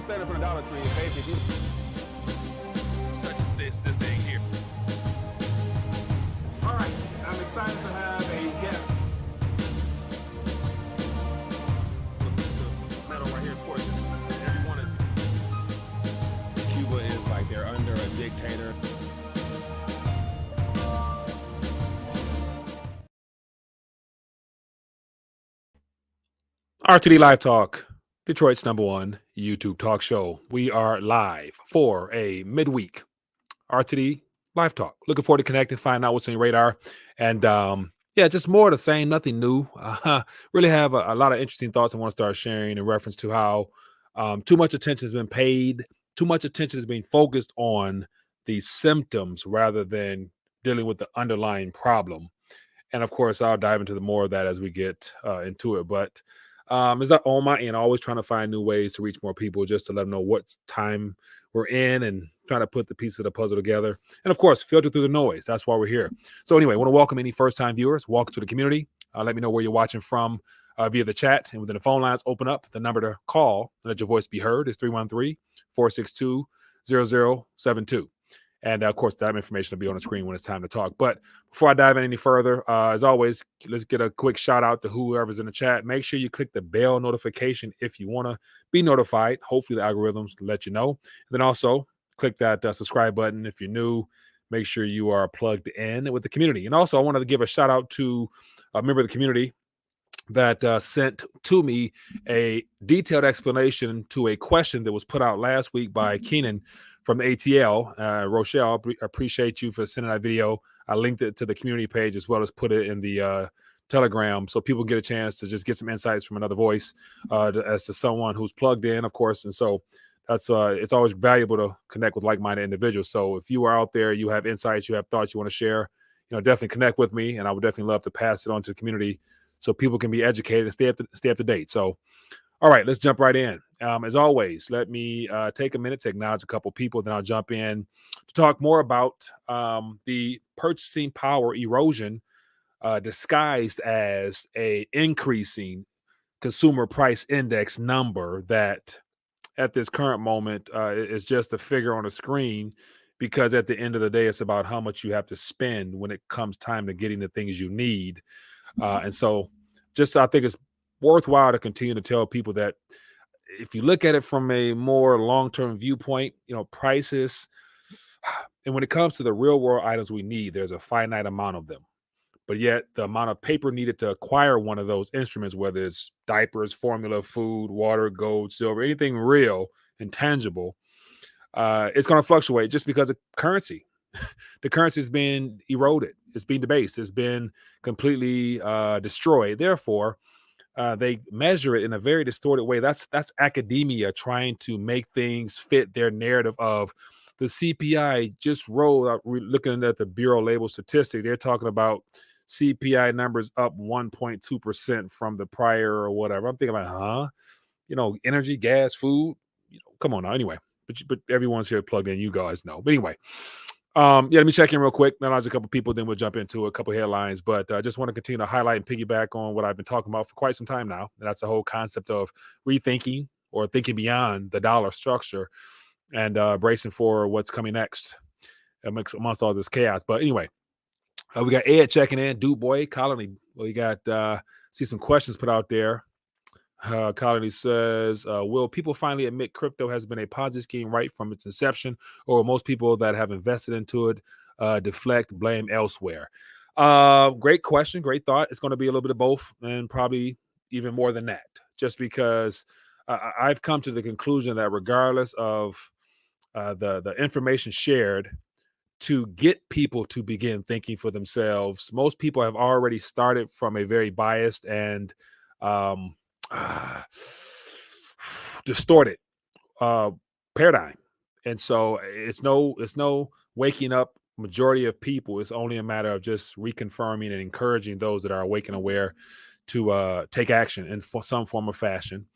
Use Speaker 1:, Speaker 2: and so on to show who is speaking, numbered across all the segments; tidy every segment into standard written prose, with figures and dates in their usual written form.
Speaker 1: standing for the Dollar Tree, baby.
Speaker 2: Such as this thing here.
Speaker 1: All right, I'm excited to have a guest.
Speaker 2: Metal right here, of course. Everyone is.
Speaker 1: Cuba is like they're under a dictator. RTD Live Talk, Detroit's #1 YouTube talk show. We are live for a midweek RTD Live Talk. Looking forward to connecting, find out what's on your radar. And yeah, just more of the same, nothing new. Really have a lot of interesting thoughts I want to start sharing in reference to how too much attention has been paid, too much attention is being focused on the symptoms rather than dealing with the underlying problem. And of course, I'll dive into the more of that as we get into it. But is that on my end, always trying to find new ways to reach more people just to let them know what time we're in and trying to put the pieces of the puzzle together. And of course, filter through the noise. That's why we're here. So anyway, I want to welcome any first-time viewers. Welcome to the community. Let me know where you're watching from via the chat. And within the phone lines open up, the number to call and let your voice be heard is 313-462-0072. And of course, that information will be on the screen when it's time to talk. But before I dive in any further, as always, let's get a quick shout out to whoever's in the chat. Make sure you click the bell notification if you want to be notified. Hopefully, the algorithms let you know. And then also click that subscribe button if you're new. Make sure you are plugged in with the community. And also, I wanted to give a shout out to a member of the community that sent to me a detailed explanation to a question that was put out last week by Keenan from the ATL. Rochelle, I appreciate you for sending that video. I linked it to the community page as well as put it in the Telegram so people get a chance to just get some insights from another voice as to someone who's plugged in, of course. And so that's it's always valuable to connect with like-minded individuals. So if you are out there, you have insights, you have thoughts you want to share, definitely connect with me, and I would definitely love to pass it on to the community so people can be educated and stay up to date. So, all right, let's jump right in. As always, let me take a minute to acknowledge a couple people, then I'll jump in to talk more about the purchasing power erosion disguised as a increasing consumer price index number that at this current moment is just a figure on a screen, because at the end of the day, it's about how much you have to spend when it comes time to getting the things you need. And so just I think it's worthwhile to continue to tell people that if you look at it from a more long-term viewpoint, prices, and when it comes to the real world items we need, there's a finite amount of them. But yet the amount of paper needed to acquire one of those instruments, whether it's diapers, formula, food, water, gold, silver, anything real and tangible, it's going to fluctuate just because of currency. The currency is being eroded. It's being debased. It's been completely destroyed. Therefore, they measure it in a very distorted way. That's academia trying to make things fit their narrative of the CPI just rolled out. Looking at the Bureau label statistics, they're talking about CPI numbers up 1.2% from the prior or whatever. I'm thinking about, energy, gas, food. Come on now. Anyway, but everyone's here plugged in. You guys know. But anyway. Let me check in real quick. Analyze a couple people, then we'll jump into a couple headlines. But I just want to continue to highlight and piggyback on what I've been talking about for quite some time now. And that's the whole concept of rethinking or thinking beyond the dollar structure and bracing for what's coming next amongst all this chaos. But anyway, we got Ed checking in. Dude Boy, Colony. Well, you got see some questions put out there. Colony says, will people finally admit crypto has been a Ponzi scheme right from its inception, or will most people that have invested into it deflect blame elsewhere? Great question. Great thought. It's going to be a little bit of both and probably even more than that, just because I've come to the conclusion that regardless of the information shared to get people to begin thinking for themselves, most people have already started from a very biased and distorted paradigm. And so it's no waking up majority of people. It's only a matter of just reconfirming and encouraging those that are awake and aware to take action in some form of fashion.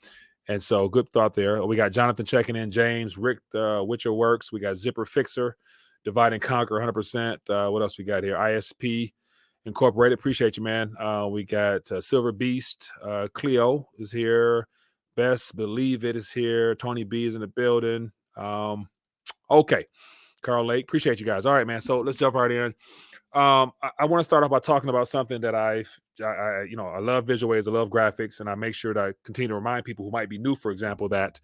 Speaker 1: And so good thought there. We got Jonathan checking in, James, Rick, Witcher Works. We got Zipper Fixer, Divide and Conquer 100%. What else we got here? ISP Incorporated. Appreciate you, man. We got Silver Beast. Cleo is here. Best believe it is here. Tony B is in the building. Okay. Carl Lake, appreciate you guys. All right, man. So let's jump right in. I want to start off by talking about something that I love visual aids, I love graphics, and I make sure that I continue to remind people who might be new, for example, that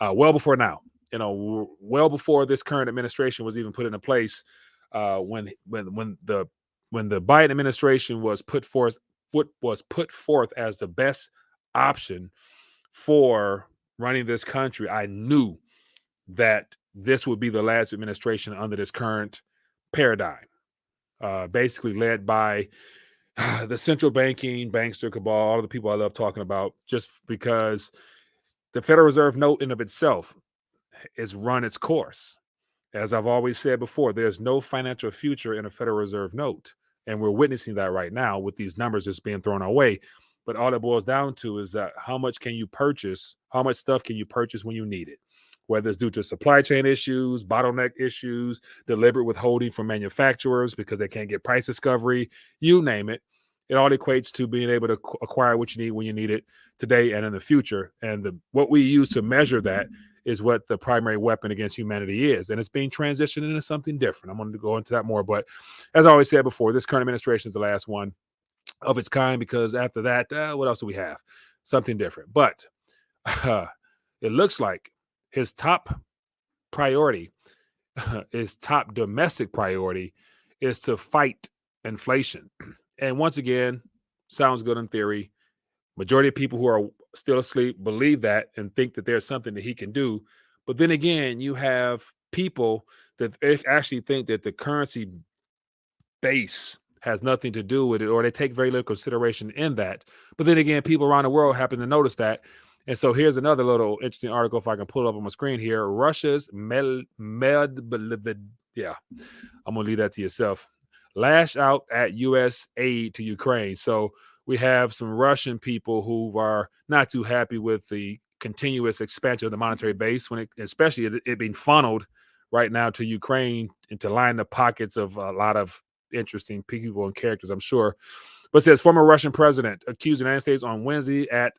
Speaker 1: well before now, well before this current administration was even put into place, when the Biden administration was put forth as the best option for running this country, I knew that this would be the last administration under this current paradigm, basically led by the central banking, bankster cabal, all the people I love talking about, just because the Federal Reserve note in of itself has run its course. As I've always said before, there's no financial future in a Federal Reserve note. And we're witnessing that right now with these numbers just being thrown our way. But all it boils down to is that how much can you purchase? How much stuff can you purchase when you need it? Whether it's due to supply chain issues, bottleneck issues, deliberate withholding from manufacturers because they can't get price discovery, you name it. It all equates to being able to acquire what you need when you need it today and in the future. And what we use to measure that is what the primary weapon against humanity is. And it's being transitioned into something different. I'm going to go into that more. But as I always said before, this current administration is the last one of its kind, because after that, what else do we have? Something different. But it looks like his top priority, his top domestic priority, is to fight inflation. And once again, sounds good in theory. Majority of people who are still asleep believe that and think that there's something that he can do. But then again, you have people that actually think that the currency base has nothing to do with it, or they take very little consideration in that. But then again, people around the world happen to notice that. And so here's another little interesting article, if I can pull it up on my screen here. Russia's I'm going to leave that to yourself. Lash out at U.S. aid to Ukraine. So we have some Russian people who are not too happy with the continuous expansion of the monetary base, especially it being funneled right now to Ukraine and to line the pockets of a lot of interesting people and characters, I'm sure. But it says former Russian president accused the United States on Wednesday at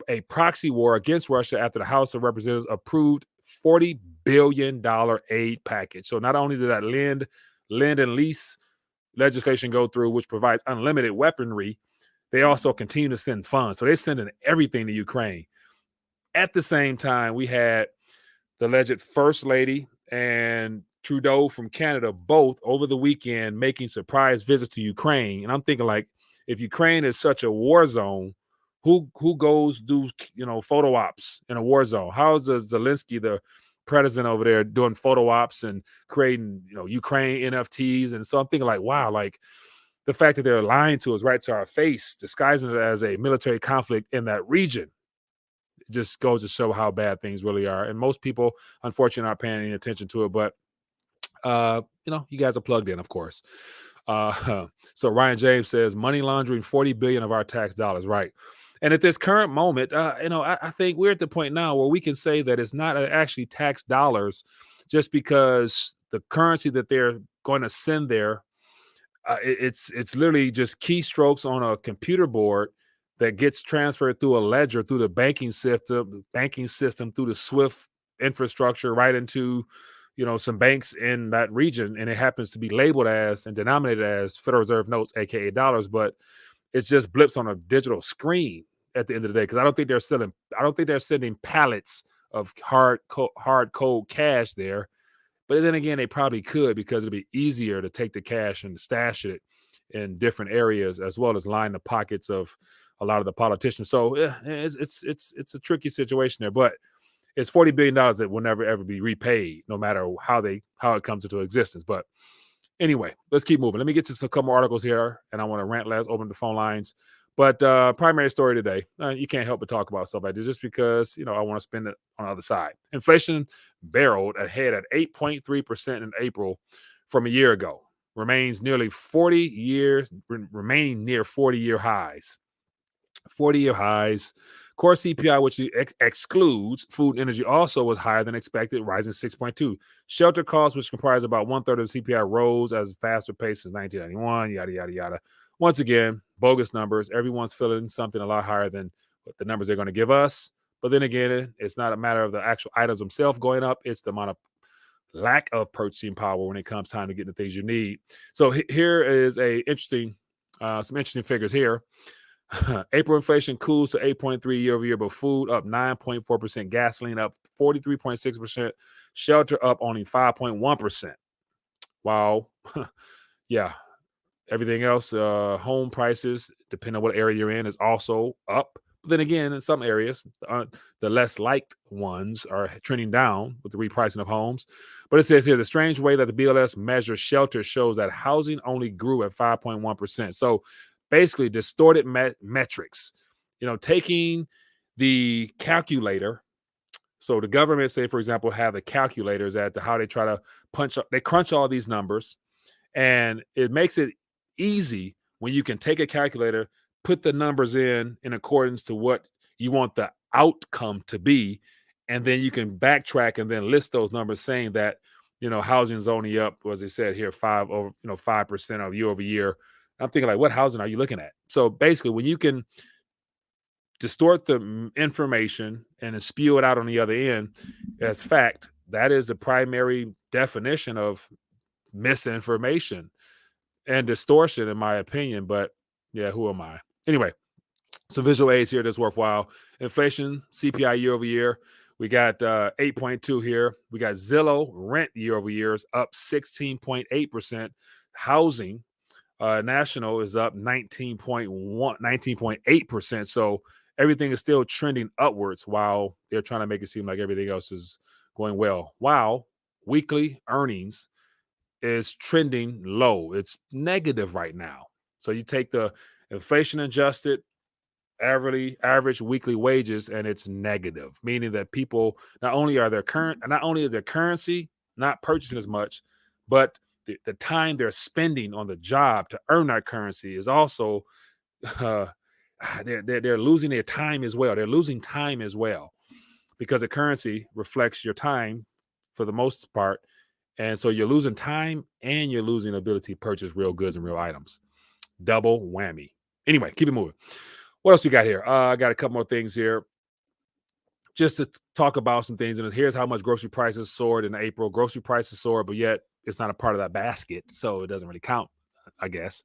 Speaker 1: a proxy war against Russia after the House of Representatives approved $40 billion aid package. So not only did that lend and lease legislation go through, which provides unlimited weaponry, they also continue to send funds. So they're sending everything to Ukraine. At the same time, we had the alleged First Lady and Trudeau from Canada both over the weekend making surprise visits to Ukraine. And I'm thinking, like, if Ukraine is such a war zone, who goes do photo ops in a war zone? How is Zelensky, the president over there, doing photo ops and creating Ukraine NFTs? And so I'm thinking, like, wow, like the fact that they're lying to us right to our face, disguising it as a military conflict in that region, just goes to show how bad things really are. And most people, unfortunately, aren't paying any attention to it. But you guys are plugged in, of course. So Ryan James says money laundering $40 billion of our tax dollars, right? And at this current moment, I think we're at the point now where we can say that it's not actually tax dollars, just because the currency that they're going to send there, it's literally just keystrokes on a computer board that gets transferred through a ledger, through the banking system through the SWIFT infrastructure, right into some banks in that region, and it happens to be labeled as and denominated as Federal Reserve notes, aka dollars, but it's just blips on a digital screen at the end of the day, because I don't think they're sending pallets of hard cold cash there. But then again, they probably could, because it'd be easier to take the cash and stash it in different areas, as well as line the pockets of a lot of the politicians. So it's a tricky situation there, but it's $40 billion that will never ever be repaid, no matter how it comes into existence. But anyway, let's keep moving. Let me get to some couple more articles here, and I want to rant last, open the phone lines. But primary story today, you can't help but talk about stuff like this, just because I want to spend it on the other side. Inflation barreled ahead at 8.3% in April from a year ago, remaining near 40-year highs. 40-year highs. Core CPI, which excludes food and energy, also was higher than expected, rising 6.2. Shelter costs, which comprise about 1/3 of the CPI, rose as faster pace since 1991, yada, yada, yada. Once again, bogus numbers. Everyone's feeling something a lot higher than what the numbers they're going to give us. But then again, it's not a matter of the actual items themselves going up. It's the amount of lack of purchasing power when it comes time to get the things you need. So here is some interesting figures here. April inflation cools to 8.3 year over year, but food up 9.4%, gasoline up 43.6%, shelter up only 5.1%. Wow. Yeah. Everything else, home prices, depending on what area you're in, is also up. But then again, in some areas, the less liked ones are trending down with the repricing of homes. But it says here, the strange way that the BLS measures shelter shows that housing only grew at 5.1%. So basically distorted metrics, taking the calculator. So the government, say, for example, have the calculators at how they try to crunch all these numbers. And it makes it easy when you can take a calculator, put the numbers in accordance to what you want the outcome to be, and then you can backtrack and then list those numbers saying that, housing is only up, as they said here, 5% of year over year. I'm thinking, like, what housing are you looking at? So basically, when you can distort the information and then spew it out on the other end as fact, that is the primary definition of misinformation and distortion, in my opinion. But yeah, who am I? Anyway, some visual aids here that's worthwhile. Inflation, CPI year over year. We got 8.2 here. We got Zillow rent year over year is up 16.8%. Housing national is up 19.8%. So everything is still trending upwards while they're trying to make it seem like everything else is going well. While weekly earnings is trending low. It's negative right now. So you take the inflation adjusted average weekly wages and it's negative, meaning that people not only is their currency not purchasing as much, but the time they're spending on the job to earn that currency is also they're losing their time as well. They're losing time as well because the currency reflects your time for the most part. And so you're losing time and you're losing the ability to purchase real goods and real items. Double whammy. Anyway, keep it moving. What else we got here? I got a couple more things here just to talk about some things. And here's how much grocery prices soared in April. Grocery prices soared, but yet it's not a part of that basket. So it doesn't really count, I guess.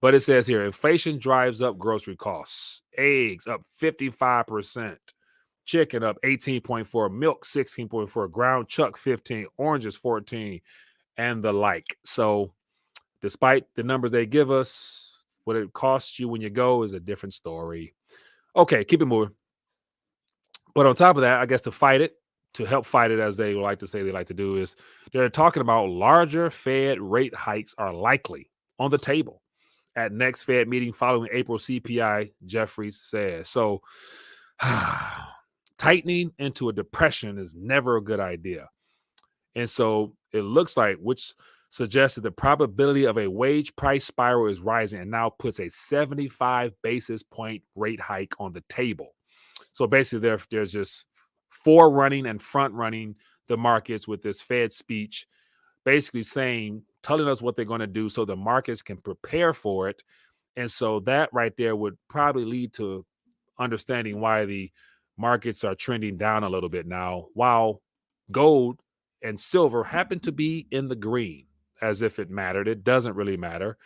Speaker 1: But it says here, inflation drives up grocery costs. Eggs up 55%. Chicken up 18.4, milk 16.4, ground chuck 15, oranges 14, and the like. So despite the numbers they give us, what it costs you when you go is a different story. Okay, keep it moving. But on top of that, I guess to help fight it, as they like to say they like to do, is they're talking about larger Fed rate hikes are likely on the table at next Fed meeting following April CPI, Jeffries says. So tightening into a depression is never a good idea. And so it looks like, which suggests that the probability of a wage price spiral is rising and now puts a 75 basis point rate hike on the table. So basically there's just forerunning and front running the markets with this Fed speech, basically telling us what they're going to do so the markets can prepare for it. And so that right there would probably lead to understanding why the markets are trending down a little bit now, while gold and silver happen to be in the green, as if it mattered. It doesn't really matter,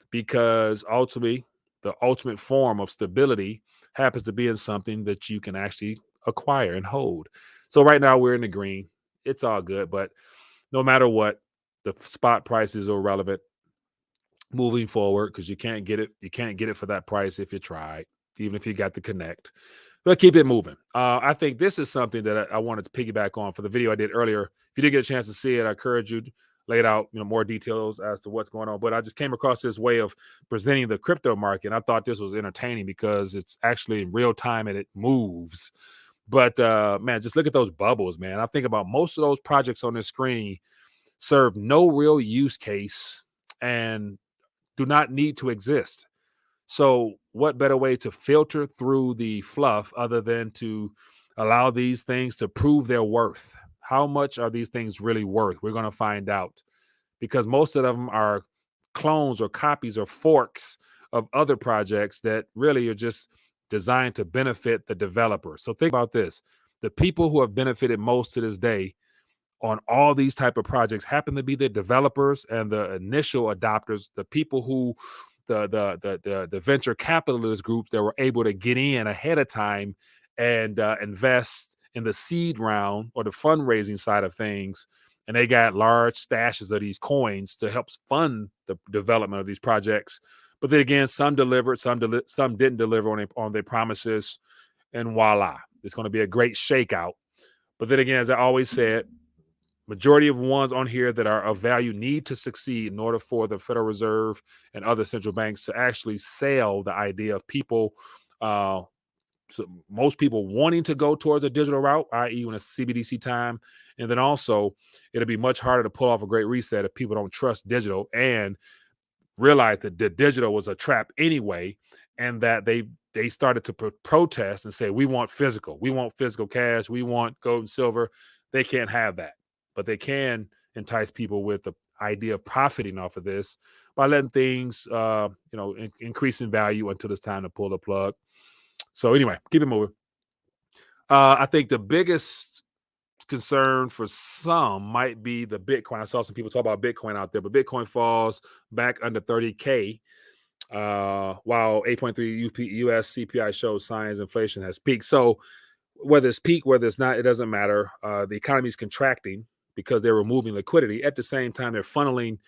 Speaker 1: because ultimately the ultimate form of stability happens to be in something that you can actually acquire and hold. So right now we're in the green. It's all good, but no matter what, the spot prices are irrelevant moving forward, because you can't get it. You can't get it for that price if you try, even if you got the connect. But keep it moving. I think this is something that I wanted to piggyback on for the video I did earlier. If you did get a chance to see it, I encourage you to lay it out, more details as to what's going on. But I just came across this way of presenting the crypto market. And I thought this was entertaining because it's actually in real time and it moves. But man, just look at those bubbles, man. I think about most of those projects on this screen serve no real use case and do not need to exist. So what better way to filter through the fluff other than to allow these things to prove their worth? How much are these things really worth? We're going to find out, because most of them are clones or copies or forks of other projects that really are just designed to benefit the developer. So think about this. The people who have benefited most to this day on all these type of projects happen to be the developers and the initial adopters, the people who the venture capitalist groups that were able to get in ahead of time and invest in the seed round or the fundraising side of things. And they got large stashes of these coins to help fund the development of these projects. But then again, some delivered, some didn't deliver on their promises, and voila, it's going to be a great shakeout. But then again, as I always said, majority of ones on here that are of value need to succeed in order for the Federal Reserve and other central banks to actually sell the idea of people, so most people wanting to go towards a digital route, i.e. when it's CBDC time. And then also it'll be much harder to pull off a great reset if people don't trust digital and realize that the digital was a trap anyway, and that they started to protest and say, we want physical cash, we want gold and silver. They can't have that, but they can entice people with the idea of profiting off of this by letting things increase in value until it's time to pull the plug. So anyway, keep it moving. I think the biggest concern for some might be the Bitcoin. I saw some people talk about Bitcoin out there, but Bitcoin falls back under 30K, while 8.3 US CPI shows signs inflation has peaked. So whether it's peak, whether it's not, it doesn't matter. The economy is contracting because they're removing liquidity. At the same time, they're funneling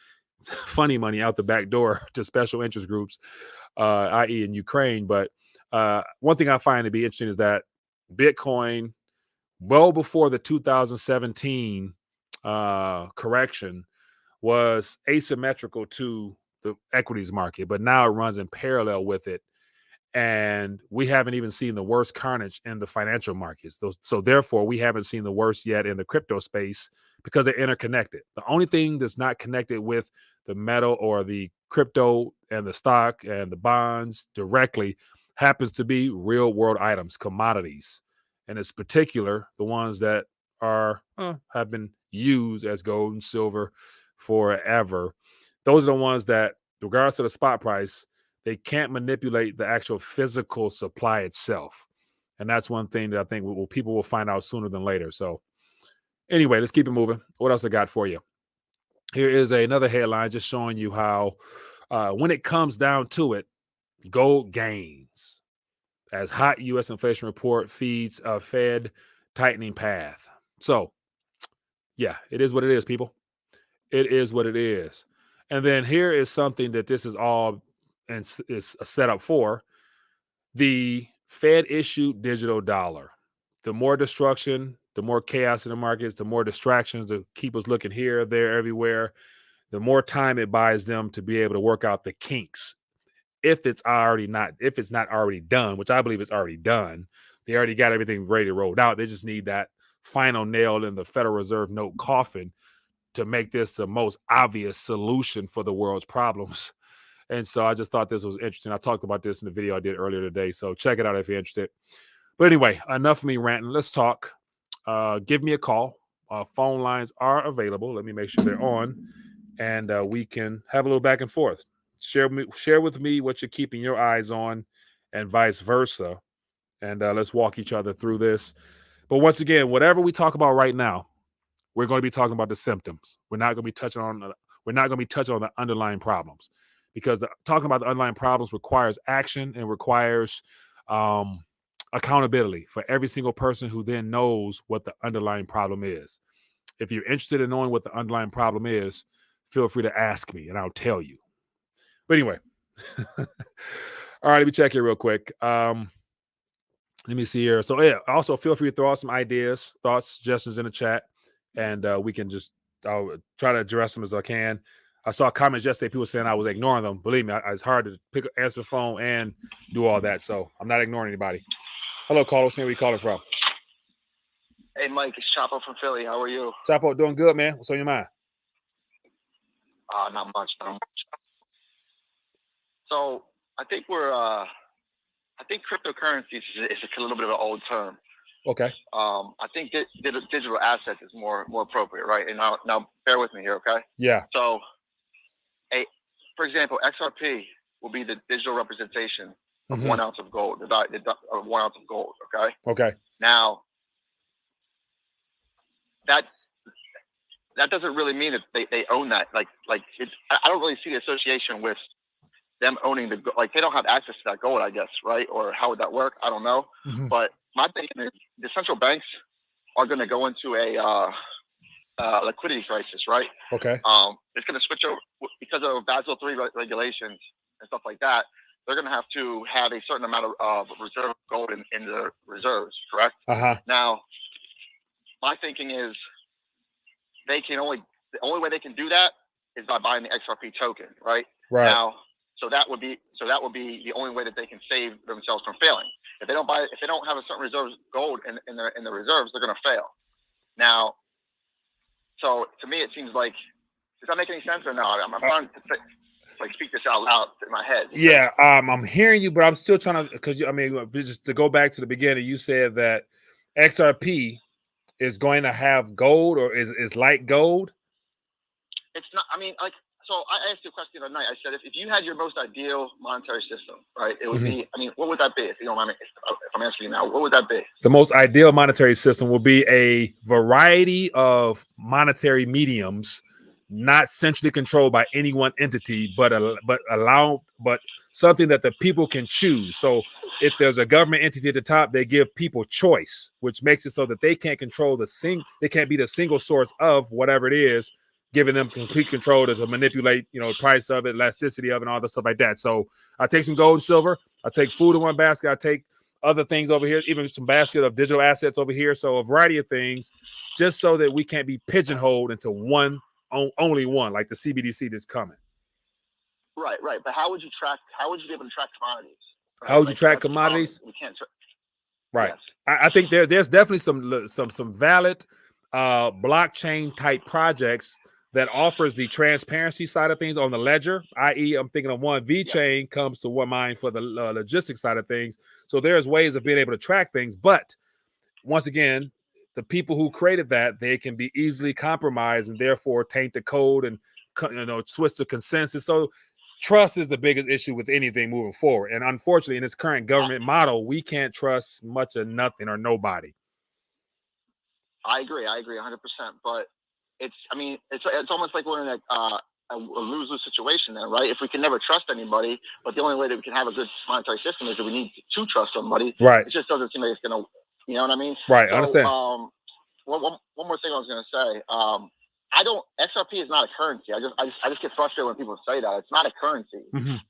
Speaker 1: funny money out the back door to special interest groups, i.e. in Ukraine. But one thing I find to be interesting is that Bitcoin, well before the 2017 correction, was asymmetrical to the equities market, but now it runs in parallel with it. And we haven't even seen the worst carnage in the financial markets. So therefore, we haven't seen the worst yet in the crypto space because they're interconnected. The only thing that's not connected with the metal or the crypto and the stock and the bonds directly happens to be real world items, commodities. And it's particular the ones that are have been used as gold and silver forever. Those are the ones that, regardless of the spot price, they can't manipulate the actual physical supply itself. And that's one thing that I think people will find out sooner than later. So anyway, let's keep it moving. What else I got for you? Here is another headline just showing you how when it comes down to it, gold gains as hot U.S. inflation report feeds a Fed tightening path. So yeah, it is what it is, people. It is what it is. And then here is something that this is all and is a setup for: the Fed issued digital dollar. The more destruction, the more chaos in the markets, the more distractions to keep us looking here, there, everywhere, the more time it buys them to be able to work out the kinks. If it's not already done, which I believe it's already done, they already got everything ready to roll out. They just need that final nail in the Federal Reserve note coffin to make this the most obvious solution for the world's problems. And so I just thought this was interesting. I talked about this in the video I did earlier today. So check it out if you're interested. But anyway, enough of me ranting. Let's talk. Give me a call. Phone lines are available. Let me make sure they're on. And we can have a little back and forth. Share with me what you're keeping your eyes on and vice versa. And let's walk each other through this. But once again, whatever we talk about right now, we're going to be talking about the symptoms. We're not going to be touching on the underlying problems, because talking about the underlying problems requires action and requires accountability for every single person who then knows what the underlying problem is. If you're interested in knowing what the underlying problem is, feel free to ask me and I'll tell you. But anyway, all right, let me check here real quick. Let me see here. So yeah, also feel free to throw out some ideas, thoughts, suggestions in the chat, and we can I'll try to address them as I can. I saw comments yesterday, people saying I was ignoring them. Believe me, it's hard to answer the phone and do all that. So I'm not ignoring anybody. Hello, caller. What's your name? Where you calling from?
Speaker 3: Hey, Mike, it's Chapo from Philly. How are you?
Speaker 1: Chapo, doing good, man. What's on your mind?
Speaker 3: Not much. So I think cryptocurrency is a little bit of an old term.
Speaker 1: Okay.
Speaker 3: I think digital assets is more appropriate, right? And now bear with me here, okay?
Speaker 1: Yeah.
Speaker 3: So, for example, XRP will be the digital representation of 1 ounce of gold, of 1 ounce of gold. Okay.
Speaker 1: Okay.
Speaker 3: Now, that doesn't really mean that they own that. Like it's, I don't really see the association with them owning like they don't have access to that gold, I guess, right? Or how would that work? I don't know. But my thinking is the central banks are going to go into a liquidity crisis, right?
Speaker 1: Okay.
Speaker 3: It's going to switch over because of Basel III regulations and stuff like that. They're going to have a certain amount of reserve gold in the reserves, correct? Now, my thinking is the only way they can do that is by buying the XRP token, right? Now, so that would be the only way that they can save themselves from failing. If they don't have a certain reserves gold in the reserves, they're going to fail. Now, so to me, it seems like, does that make any sense or no? I'm trying to like speak this out loud in my head.
Speaker 1: Yeah, I'm hearing you, but I'm still trying to, because I mean, just to go back to the beginning, you said that XRP is going to have gold, or is like gold.
Speaker 3: It's not. I mean, like, so I asked you a question the other night. I said, if you had your most ideal monetary system, right, it would be. I mean, what would that be? If you don't mind me, if I'm asking you now, what would that be?
Speaker 1: The most ideal monetary system will be a variety of monetary mediums, not centrally controlled by any one entity, but something that the people can choose. So if there's a government entity at the top, they give people choice, which makes it so that they can't control they can't be the single source of whatever it is, giving them complete control to manipulate, price of it, elasticity of it, and all the stuff like that. So I take some gold and silver, I take food in one basket, I take other things over here, even some basket of digital assets over here. So a variety of things, just so that we can't be pigeonholed into only one, like the CBDC that's coming.
Speaker 3: Right. But how would you be able to track commodities? Right?
Speaker 1: How would you track commodities?
Speaker 3: We can't.
Speaker 1: Right.
Speaker 3: Yes.
Speaker 1: I think there's definitely some valid blockchain type projects that offers the transparency side of things on the ledger, i.e. I'm thinking of one. VeChain comes to one mind for the logistics side of things. So there's ways of being able to track things. But once again, the people who created that, they can be easily compromised and therefore taint the code and twist the consensus. So trust is the biggest issue with anything moving forward. And unfortunately, in this current government model, we can't trust much of nothing or nobody.
Speaker 3: I agree 100%. But it's almost like we're in a lose-lose situation there, right? If we can never trust anybody, but the only way that we can have a good monetary system is that we need to trust somebody.
Speaker 1: Right.
Speaker 3: It just doesn't seem like it's going to, you know what I mean?
Speaker 1: Right.
Speaker 3: So,
Speaker 1: I understand.
Speaker 3: One more thing I was going to say. XRP is not a currency. I just get frustrated when people say that. It's not a currency,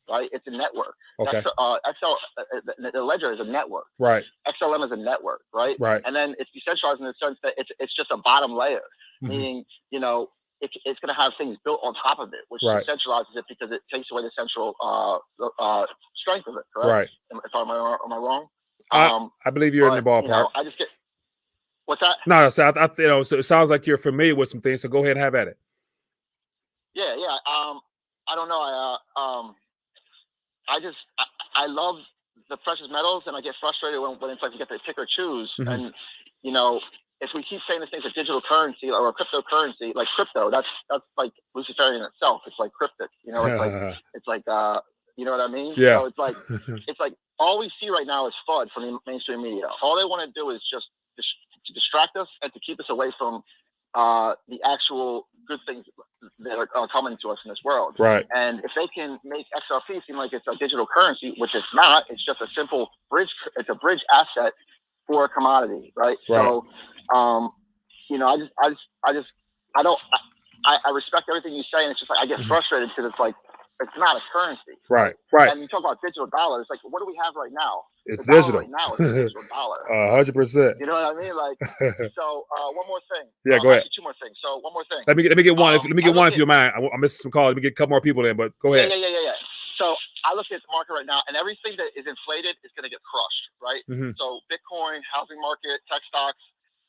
Speaker 3: right? It's a network.
Speaker 1: Okay.
Speaker 3: The ledger is a network.
Speaker 1: Right.
Speaker 3: XLM is a network, right?
Speaker 1: Right.
Speaker 3: And then it's decentralized in the sense that it's just a bottom layer, meaning, it's going to have things built on top of it, which decentralizes it because it takes away the central strength of it, correct? Right. Am I wrong?
Speaker 1: I believe you're in the ballpark.
Speaker 3: I just get... What's that?
Speaker 1: No, so so it sounds like you're familiar with some things. So go ahead and have at it.
Speaker 3: Yeah. I don't know. I love the precious metals, and I get frustrated when it's like you get to pick or choose. And if we keep saying this thing's a digital currency or a cryptocurrency, like crypto, that's like Luciferian itself. It's like cryptic. It's like you know what I mean?
Speaker 1: Yeah.
Speaker 3: So it's like all we see right now is FUD from the mainstream media. All they want to do is just to distract us and to keep us away from the actual good things that are coming to us in this world.
Speaker 1: Right.
Speaker 3: And if they can make XRP seem like it's a digital currency, which it's not, it's just a simple bridge. It's a bridge asset for a commodity, right? So, I respect everything you say, and it's just like I get frustrated because it's like it's not a currency.
Speaker 1: Right.
Speaker 3: And you talk about digital dollars, like what do we have right now?
Speaker 1: It's digital.
Speaker 3: Right now, it's a digital dollar.
Speaker 1: 100%.
Speaker 3: You know what I mean? Like, so one more thing.
Speaker 1: Yeah, go ahead.
Speaker 3: Actually, two more things. So one more thing.
Speaker 1: Let me get one. Let me get one if you mind. I'm missing some calls. Let me get a couple more people in, but go ahead.
Speaker 3: Yeah. So I look at the market right now, and everything that is inflated is going to get crushed, right? So Bitcoin, housing market, tech stocks,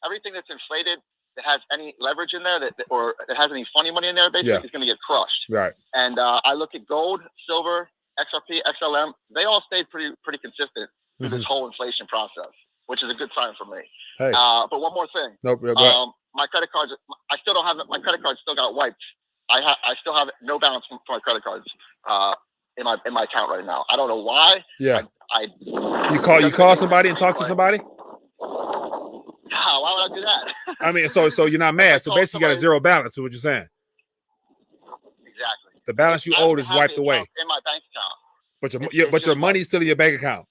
Speaker 3: everything that's inflated that has any leverage in there or that has any funny money in there, basically, is going to get crushed. Right. And I look at gold, silver, XRP, XLM. They all stayed pretty consistent through this whole inflation process, which is a good sign for me. Hey. But one more thing.
Speaker 1: Nope.
Speaker 3: My credit cards. I still don't have my credit card. Still got wiped. I still have no balance for my credit cards. in my account right now. I don't know why.
Speaker 1: Yeah.
Speaker 3: You
Speaker 1: you call somebody and talk to somebody?
Speaker 3: No, why would I do that?
Speaker 1: I mean, so you're not mad. So basically, you got a zero balance. Is what you're saying?
Speaker 3: Exactly.
Speaker 1: The balance you owed is wiped away.
Speaker 3: In my bank account.
Speaker 1: But your money's still in your bank account.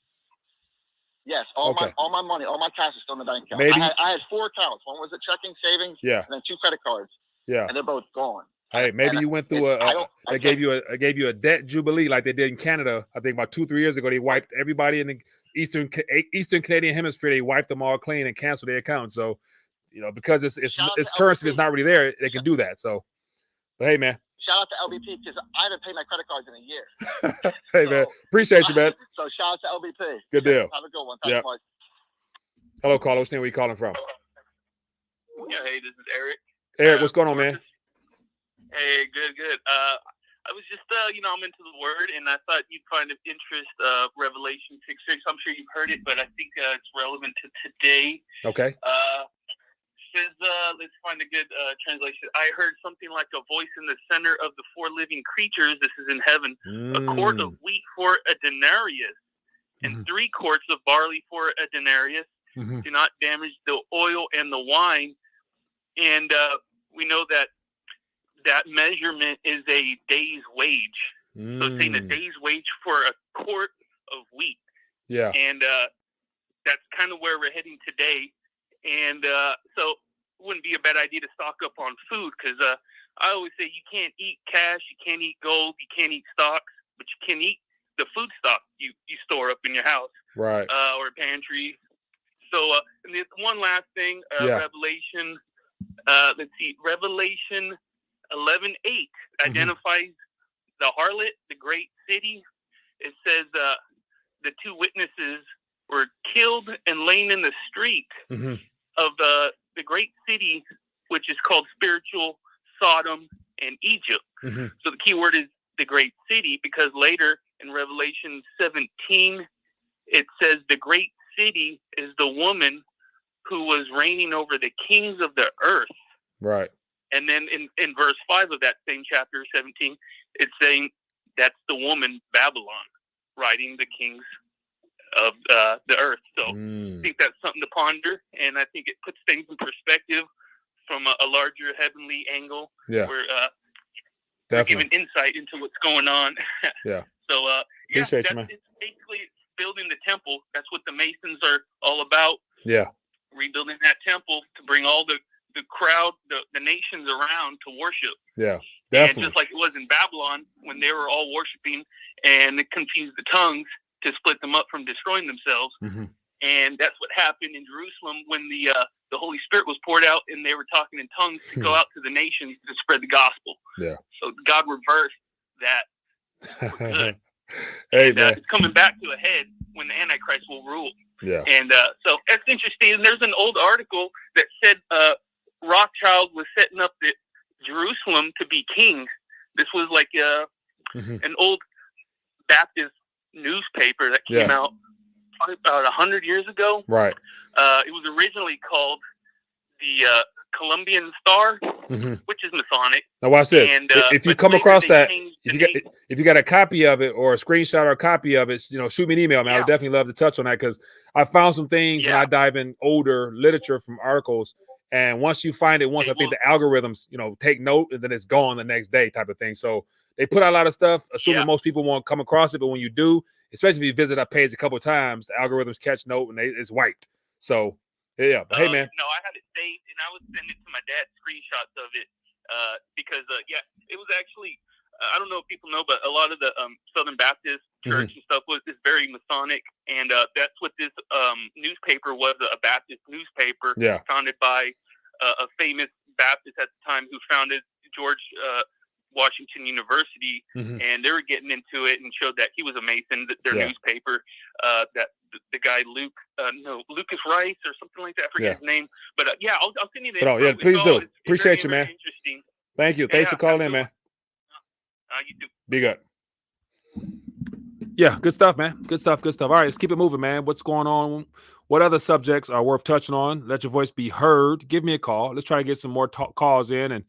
Speaker 3: Yes, all my money, all my cash is still in the bank account.
Speaker 1: Maybe
Speaker 3: I had 4 accounts. One was a checking, savings,
Speaker 1: yeah,
Speaker 3: and then 2 credit cards.
Speaker 1: Yeah,
Speaker 3: and they're both gone.
Speaker 1: Hey, maybe you went through they gave you a debt jubilee like they did in Canada. I think about 2-3 years ago, they wiped everybody in the Eastern Canadian hemisphere. They wiped them all clean and canceled their accounts. So, because it's currency that's not really there, they can do that. So, but hey, man.
Speaker 3: Shout out to LBP because I haven't paid my credit cards in a year.
Speaker 1: Hey, man. Appreciate you, man.
Speaker 3: So shout out to LBP.
Speaker 1: Good deal.
Speaker 3: Have a good one. Thanks, Mike.
Speaker 1: Hello, caller. Where you calling from?
Speaker 4: Yeah, hey, this is Eric.
Speaker 1: Eric, what's going on, man?
Speaker 4: Hey, good. I was just, I'm into the Word, and I thought you'd find of interest Revelation 6:6. I'm sure you've heard it, but I think it's relevant to today.
Speaker 1: Okay.
Speaker 4: Says, let's find a good translation. I heard something like a voice in the center of the 4 living creatures. This is in heaven. A quart of wheat for a denarius, and 3 quarts of barley for a denarius. Do not damage the oil and the wine. And we know that measurement is a day's wage. So it's saying a day's wage for a quart of wheat.
Speaker 1: Yeah.
Speaker 4: And that's kind of where we're heading today. And so it wouldn't be a bad idea to stock up on food because I always say you can't eat cash, you can't eat gold, you can't eat stocks, but you can eat the food stock you store up in your house.
Speaker 1: Right.
Speaker 4: Or pantry. So and the one last thing, Revelation, let's see, Revelation 11:8 identifies the harlot, the great city. It says the 2 witnesses were killed and lain in the street of the great city, which is called spiritual Sodom and Egypt. So the key word is the great city, because later in Revelation 17, it says the great city is the woman who was reigning over the kings of the earth.
Speaker 1: Right.
Speaker 4: And then in verse 5 of that same chapter 17, it's saying that's the woman Babylon riding the kings of the earth. So I think that's something to ponder, and I think it puts things in perspective from a larger heavenly angle.
Speaker 1: Yeah.
Speaker 4: Where we're giving insight into what's going on.
Speaker 1: Yeah.
Speaker 4: So
Speaker 1: appreciate you, man.
Speaker 4: It's basically building the temple. That's what the Masons are all about.
Speaker 1: Yeah.
Speaker 4: Rebuilding that temple to bring all the crowd, the nations around to worship.
Speaker 1: Yeah, definitely.
Speaker 4: And just like it was in Babylon when they were all worshiping, and it confused the tongues to split them up from destroying themselves. And that's what happened in Jerusalem when the Holy Spirit was poured out, and they were talking in tongues to go out to the nations to spread the gospel.
Speaker 1: Yeah.
Speaker 4: So God reversed that. For good.
Speaker 1: Hey, man.
Speaker 4: It's coming back to a head when the Antichrist will rule.
Speaker 1: Yeah.
Speaker 4: And so that's interesting. And there's an old article that said Rothschild was setting up Jerusalem to be king. This was like an old Baptist newspaper that came out probably about 100 years ago.
Speaker 1: Right.
Speaker 4: It was originally called the Columbian Star, which is Masonic.
Speaker 1: Now watch this.
Speaker 4: And,
Speaker 1: if you come across that, if you got a copy of it or a screenshot or a copy of it, shoot me an email, man. I would definitely love to touch on that because I found some things and I dive in older literature from articles. And once you find it I think the algorithms, take note and then it's gone the next day type of thing. So they put out a lot of stuff, assuming most people won't come across it. But when you do, especially if you visit our page a couple of times, the algorithms catch note and it's wiped. So, yeah. But hey, man.
Speaker 4: No, I had it saved and I was sending it to my dad screenshots of it because, it was actually, I don't know if people know, but a lot of the Southern Baptist church and stuff is very Masonic. And that's what this newspaper was, a Baptist newspaper founded by a famous Baptist at the time who founded George Washington University. And they were getting into it and showed that he was a Mason, their newspaper, that the guy Lucas Rice or something like that. I forget his name. But I'll send you the info.
Speaker 1: Please do. Appreciate you, man.
Speaker 4: Interesting.
Speaker 1: Thank you. Thanks for calling in, man.
Speaker 4: You do.
Speaker 1: Be good. Yeah, good stuff, man. Good stuff. All right, let's keep it moving, man. What's going on? What other subjects are worth touching on? Let your voice be heard. Give me a call. Let's try to get some more calls in and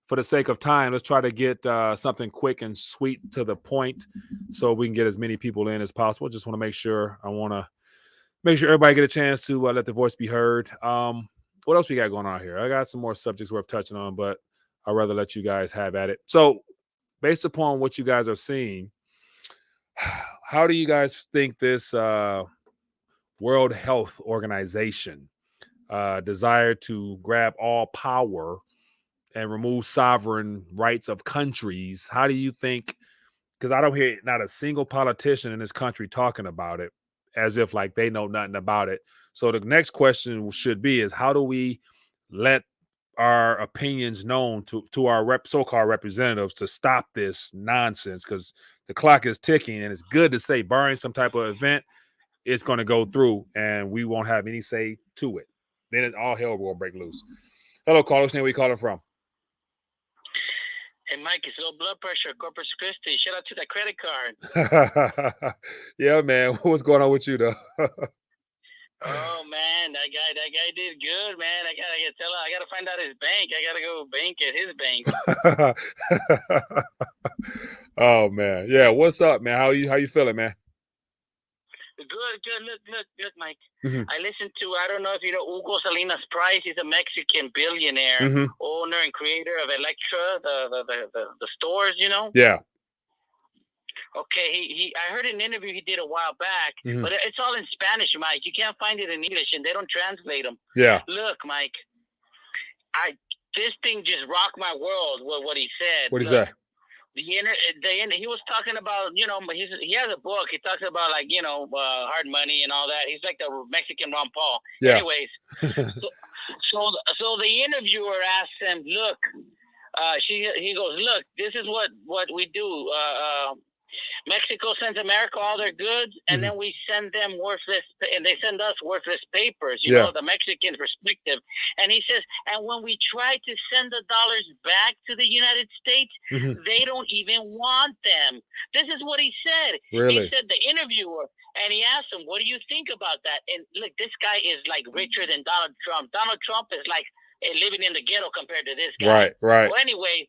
Speaker 1: for the sake of time, let's try to get something quick and sweet to the point so we can get as many people in as possible. Just want to make sure everybody get a chance to let their voice be heard. What else we got going on here? I got some more subjects worth touching on, but I'd rather let you guys have at it. So based upon what you guys are seeing, how do you guys think this World Health Organization desire to grab all power and remove sovereign rights of countries? How do you think, because I don't hear not a single politician in this country talking about it as if like they know nothing about it. So the next question should be is how do we let our opinions known to our so-called representatives to stop this nonsense? Because the clock is ticking, and it's good to say barring some type of event, it's going to go through and we won't have any say to it. Then all hell will break loose. Hello, caller. Where are you calling from?
Speaker 5: Hey, Mike, it's low blood pressure, Corpus Christi. Shout out to that credit card.
Speaker 1: Yeah, man. What's going on with you, though?
Speaker 5: Oh, man, that guy did good, man. I gotta find out his bank. I gotta go bank at his bank.
Speaker 1: Oh, man. Yeah, what's up, man? How you feeling, man?
Speaker 5: Good. Look, Mike.
Speaker 1: Mm-hmm.
Speaker 5: I listened to, I don't know if you know Hugo Salinas Price. He's a Mexican billionaire, owner and creator of Electra, the stores, you know?
Speaker 1: Yeah.
Speaker 5: Okay, I heard an interview he did a while back, but it's all in Spanish, Mike. You can't find it in English, and they don't translate them.
Speaker 1: Yeah.
Speaker 5: Look, Mike, this thing just rocked my world with what he said.
Speaker 1: What is that?
Speaker 5: He was talking about, you know, he has a book. He talks about, like, you know, hard money and all that. He's like the Mexican Ron Paul. Yeah. Anyways, so the interviewer asked him, look, he goes, look, this is what we do. Mexico sends America all their goods, and then we send them worthless, and they send us worthless papers, you know, the Mexican perspective. And he says, and when we try to send the dollars back to the United States, they don't even want them. This is what he said.
Speaker 1: Really?
Speaker 5: He said, the interviewer, and he asked him, what do you think about that? And look, this guy is like richer than Donald Trump. Donald Trump is like living in the ghetto compared to this guy.
Speaker 1: Right.
Speaker 5: Well, anyway,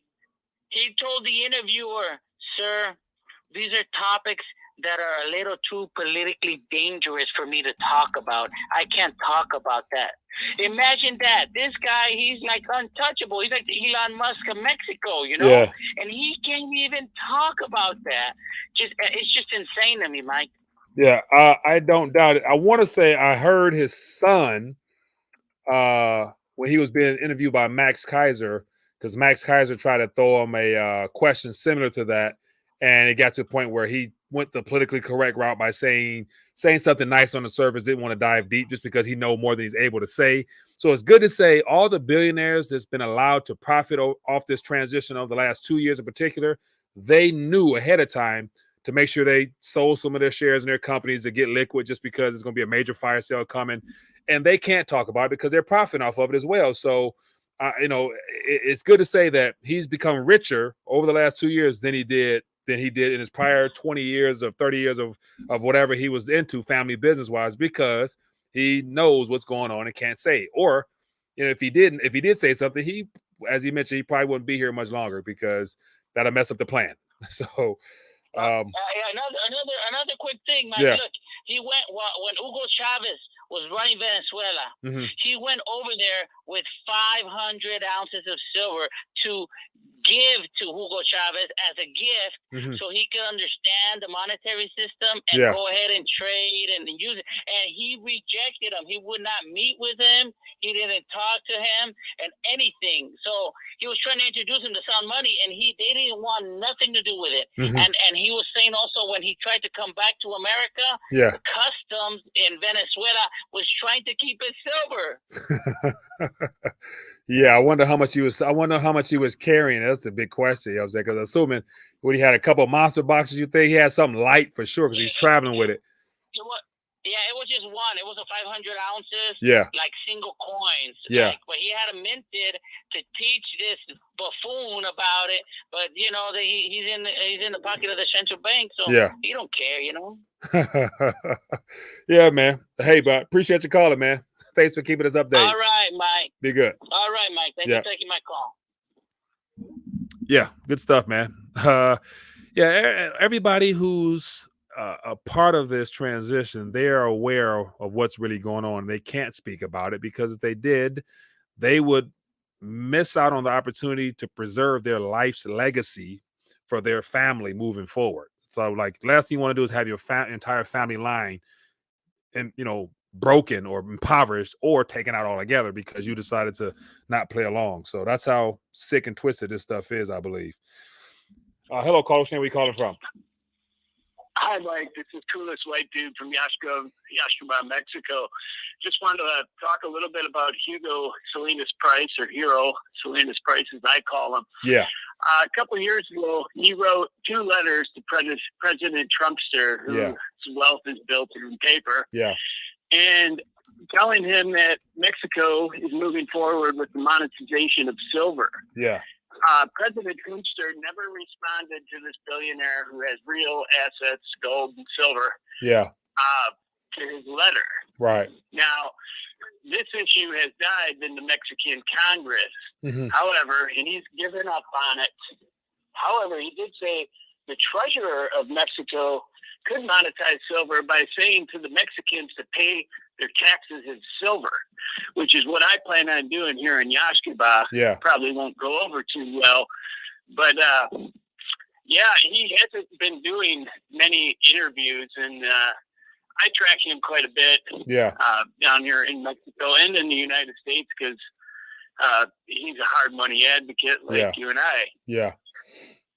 Speaker 5: he told the interviewer, sir, these are topics that are a little too politically dangerous for me to talk about. I can't talk about that. Imagine that. This guy, he's like untouchable. He's like the Elon Musk of Mexico, you know? Yeah. And he can't even talk about that. It's just insane to me, Mike.
Speaker 1: Yeah, I don't doubt it. I want to say I heard his son when he was being interviewed by Max Kaiser, because Max Kaiser tried to throw him a question similar to that. And it got to a point where he went the politically correct route by saying something nice on the surface, didn't want to dive deep just because he knows more than he's able to say. So it's good to say all the billionaires that's been allowed to profit off this transition over the last 2 years in particular, they knew ahead of time to make sure they sold some of their shares in their companies to get liquid just because it's going to be a major fire sale coming. And they can't talk about it because they're profiting off of it as well. So, you know, it's good to say that he's become richer over the last 2 years than he did in his prior 20 years of 30 years of whatever he was into family business wise, because he knows what's going on and can't say. Or, you know, if he did say something, he, as he mentioned, he probably wouldn't be here much longer because that'll mess up the plan. So
Speaker 5: another quick thing, man. Yeah. Look, he went when Hugo Chavez was running Venezuela. He went over there with 500 ounces of silver to give to Hugo Chavez as a gift so he could understand the monetary system and go ahead and trade and use it. And he rejected him. He would not meet with him. He didn't talk to him and anything. So he was trying to introduce him to sound money, and they didn't want nothing to do with it. And he was saying also when he tried to come back to America, the customs in Venezuela was trying to keep his silver.
Speaker 1: Yeah, I wonder how much he was carrying. That's the big question. You know what I'm saying? Because assuming when he had a couple of monster boxes, you think he had something light for sure because he's traveling with it.
Speaker 5: It was just one. It was a 500 ounces.
Speaker 1: Yeah.
Speaker 5: Like single coins.
Speaker 1: Yeah.
Speaker 5: Like, but he had them minted to teach this buffoon about it. But you know, he's in the pocket of the central bank, so he don't care. You know.
Speaker 1: Yeah, man. Hey, but appreciate you calling, man. Thanks for keeping us updated.
Speaker 5: All right, Mike.
Speaker 1: Be good.
Speaker 5: All right, Mike. Thanks for taking my call.
Speaker 1: Yeah, good stuff, man. Yeah, everybody who's a part of this transition, they are aware of what's really going on. They can't speak about it because if they did, they would miss out on the opportunity to preserve their life's legacy for their family moving forward. So, like, last thing you want to do is have your entire family line and broken or impoverished or taken out altogether because you decided to not play along. So that's how sick and twisted this stuff is, I believe. Hello, caller. Where are you calling from?
Speaker 6: Hi, Mike. This is Coolest White Dude from Yaxcuba, Mexico. Just wanted to talk a little bit about Hugo Salinas Price, or Hero Salinas Price, as I call him.
Speaker 1: Yeah.
Speaker 6: A couple of years ago, he wrote 2 letters to President Trumpster, whose wealth is built in paper.
Speaker 1: Yeah.
Speaker 6: And telling him that Mexico is moving forward with the monetization of silver.
Speaker 1: Yeah.
Speaker 6: President Trumpster never responded to this billionaire who has real assets, gold and silver.
Speaker 1: Yeah.
Speaker 6: To his letter.
Speaker 1: Right.
Speaker 6: Now, this issue has died in the Mexican Congress.
Speaker 1: Mm-hmm.
Speaker 6: However, and he's given up on it. However, he did say the treasurer of Mexico could monetize silver by saying to the Mexicans to pay their taxes in silver, which is what I plan on doing here in Yaxcuba.
Speaker 1: Yeah.
Speaker 6: Probably won't go over too well. But, yeah, he hasn't been doing many interviews, and I track him quite a bit down here in Mexico and in the United States because he's a hard money advocate like you and I.
Speaker 1: Yeah.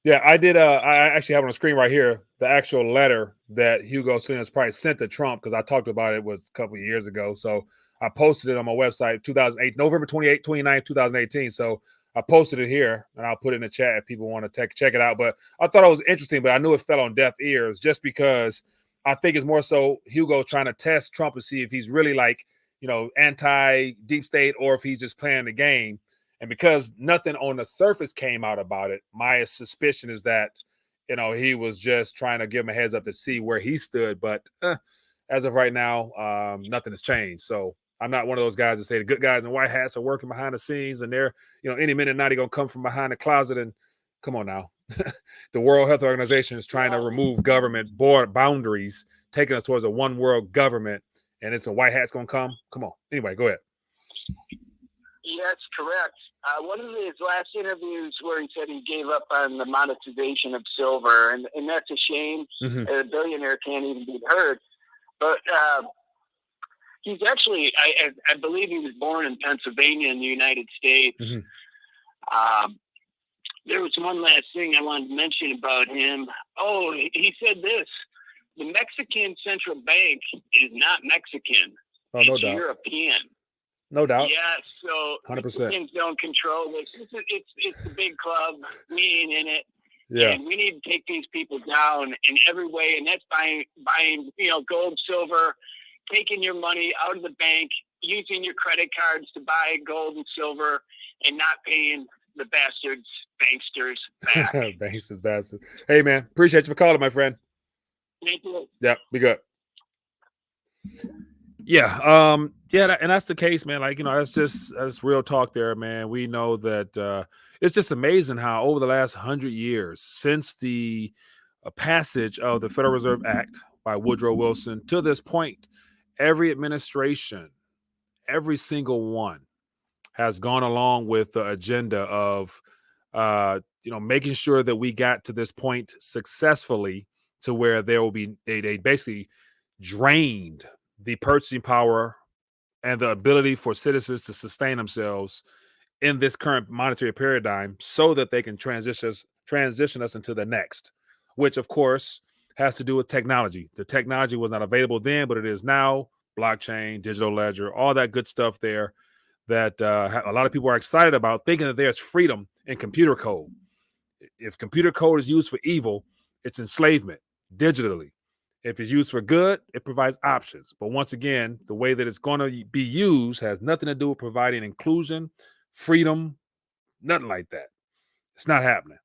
Speaker 1: Yeah, I did. I actually have on the screen right here the actual letter that Hugo Salinas Price sent to Trump because I talked about it was a couple of years ago. So I posted it on my website, 2008, November 29th, 2018. So I posted it here, and I'll put it in the chat if people want to check it out. But I thought it was interesting, but I knew it fell on deaf ears just because I think it's more so Hugo trying to test Trump to see if he's really anti-deep state or if he's just playing the game. And because nothing on the surface came out about it, my suspicion is that, he was just trying to give him a heads up to see where he stood. But as of right now, nothing has changed. So I'm not one of those guys that say the good guys in white hats are working behind the scenes and they're, any minute now they're going to come from behind the closet. And come on now. The World Health Organization is trying to remove government boundaries, taking us towards a one world government. And it's a white hat's going to come. Come on. Anyway, go ahead.
Speaker 6: Yes, correct. One of his last interviews where he said he gave up on the monetization of silver, and that's a shame.
Speaker 1: Mm-hmm.
Speaker 6: A billionaire can't even be heard. But he's actually, I believe he was born in Pennsylvania in the United States.
Speaker 1: Mm-hmm.
Speaker 6: There was one last thing I wanted to mention about him. Oh, he said this. The Mexican Central Bank is not Mexican.
Speaker 1: Oh,
Speaker 6: it's
Speaker 1: no doubt.
Speaker 6: European.
Speaker 1: No doubt.
Speaker 6: Yeah, so
Speaker 1: 100%.
Speaker 6: Mexicans don't control this. It's the big club. We ain't in it.
Speaker 1: Yeah.
Speaker 6: And we need to take these people down in every way, and that's buying gold, silver, taking your money out of the bank, using your credit cards to buy gold and silver, and not paying the bastards, banksters back.
Speaker 1: Banksters, bastards. Hey, man, appreciate you for calling, my friend.
Speaker 6: Thank you.
Speaker 1: Yeah, be good. Yeah, and that's the case, man. That's real talk there, man. We know that it's just amazing how over the last 100 years, since the passage of the Federal Reserve Act by Woodrow Wilson to this point, every administration, every single one, has gone along with the agenda of, making sure that we got to this point successfully to where there will be, they basically drained the purchasing power and the ability for citizens to sustain themselves in this current monetary paradigm so that they can transition us into the next, which of course has to do with technology. The technology was not available then, but it is now. Blockchain, digital ledger, all that good stuff there that a lot of people are excited about, thinking that there's freedom in computer code. If computer code is used for evil, it's enslavement digitally. If it's used for good, it provides options. But once again, the way that it's going to be used has nothing to do with providing inclusion, freedom, nothing like that. It's not happening.